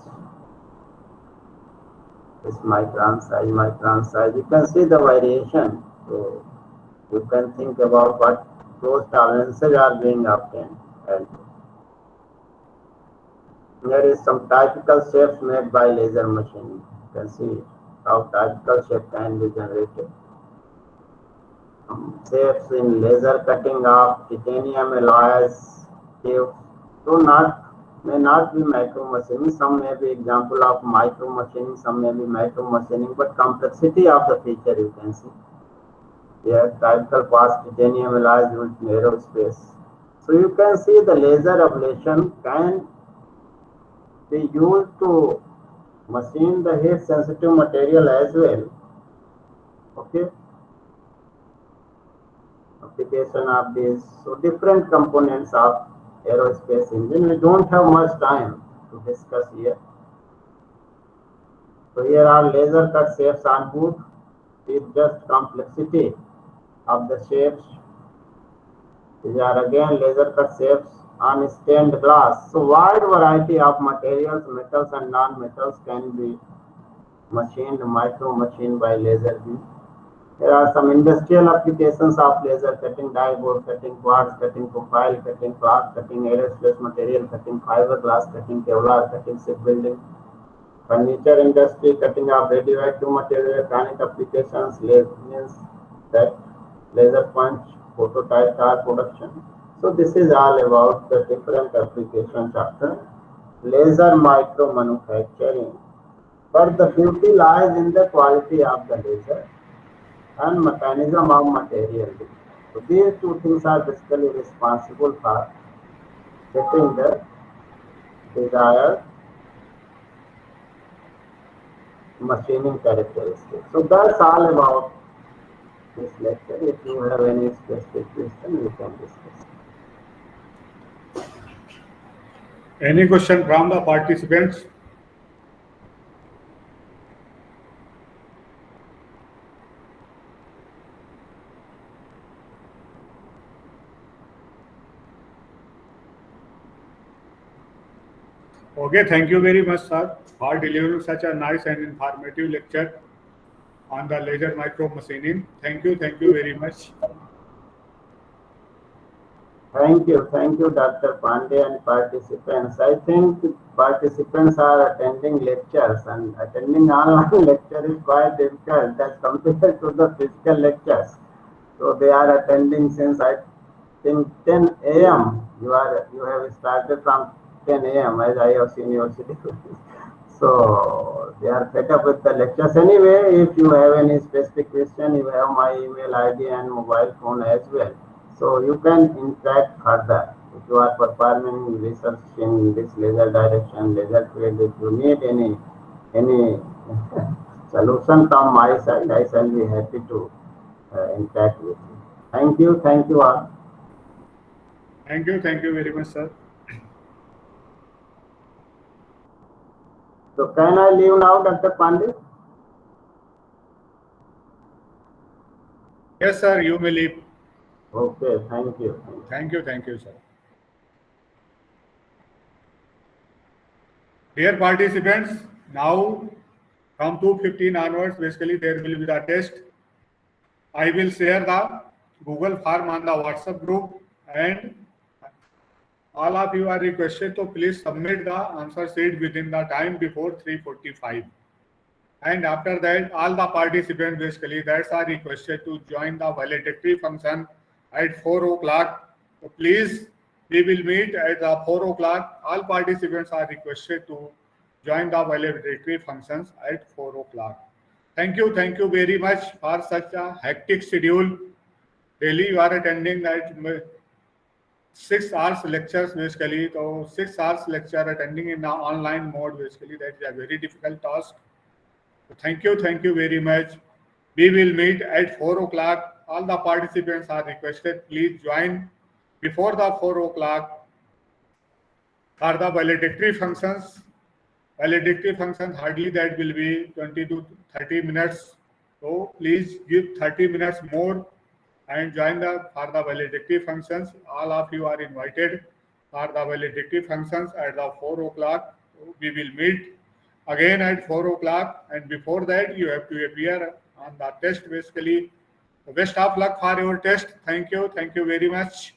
this micron size. You can see the variation. So you can think about what those tolerances are being obtained. And here is some typical shapes made by laser machining. You can see how typical shape can be generated. Shapes in laser cutting of titanium alloys, tubes. So may not be micro machining. Some may be example of micro machining, some may be micro machining, but complexity of the feature you can see. Here, typical fast titanium alloys used in aerospace. So you can see the laser ablation can be used to machine the heat sensitive material as well. Okay. Application of these, so different components of aerospace engine. We don't have much time to discuss here. So here are laser cut shapes on wood with just complexity of the shapes. These are again laser cut shapes on stained glass. So wide variety of materials, metals and non-metals can be machined, micro machined by laser beam. There are some industrial applications of laser cutting, die board cutting, quartz cutting, profile cutting, cloth cutting, aerospace material cutting, fiberglass cutting, Kevlar cutting, shipbuilding, furniture industry, cutting of radioactive material, electronic applications, means that laser punch, prototype car production. So this is all about the different applications of the laser micro manufacturing. But the beauty lies in the quality of the laser and mechanism of material. So these two things are basically responsible for getting the desired machining characteristics. So that's all about this lecture. If you have any specific question, we can discuss. Any question from the participants? Okay, thank you very much, sir, for delivering such a nice and informative lecture on the laser micro machining. Thank you very much. Thank you, Dr. Pandey and participants. I think participants are attending lectures, and attending online lecture is quite difficult as compared to the physical lectures. So they are attending since I think 10 a.m. You have started from 10 a.m. as I have seen your schedule. So they are fed up with the lectures. Anyway, if you have any specific question, you have my email ID and mobile phone as well. So you can interact further. If you are performing research in this laser direction, laser field, if you need any solution from my side, I shall be happy to interact with you. Thank you all. Thank you very much, sir. So can I leave now, Dr. Pandit? Yes, sir, you may leave. Okay, thank you. Thank you, sir. Dear participants, now from 2:15 onwards, basically there will be the test. I will share the Google form on the WhatsApp group, and all of you are requested to please submit the answer sheet within the time before 3:45. And after that, all the participants basically that are requested to join the valedictory function at 4 o'clock. So please, we will meet at 4 o'clock. All participants are requested to join the valedictory functions at 4 o'clock. Thank you very much for such a hectic schedule. Daily you are attending that 6 hours lectures basically. So 6 hours lecture attending in the online mode basically, that is a very difficult task. Thank you very much. We will meet at 4 o'clock. All the participants are requested, please join before the 4 o'clock for the valedictory functions. Valedictory functions hardly that will be 20 to 30 minutes. So please give 30 minutes more and join for the valedictory functions. All of you are invited for the valedictory functions at the 4 o'clock. So we will meet again at 4 o'clock, and before that you have to appear on the test basically. Best of luck for your test. Thank you very much.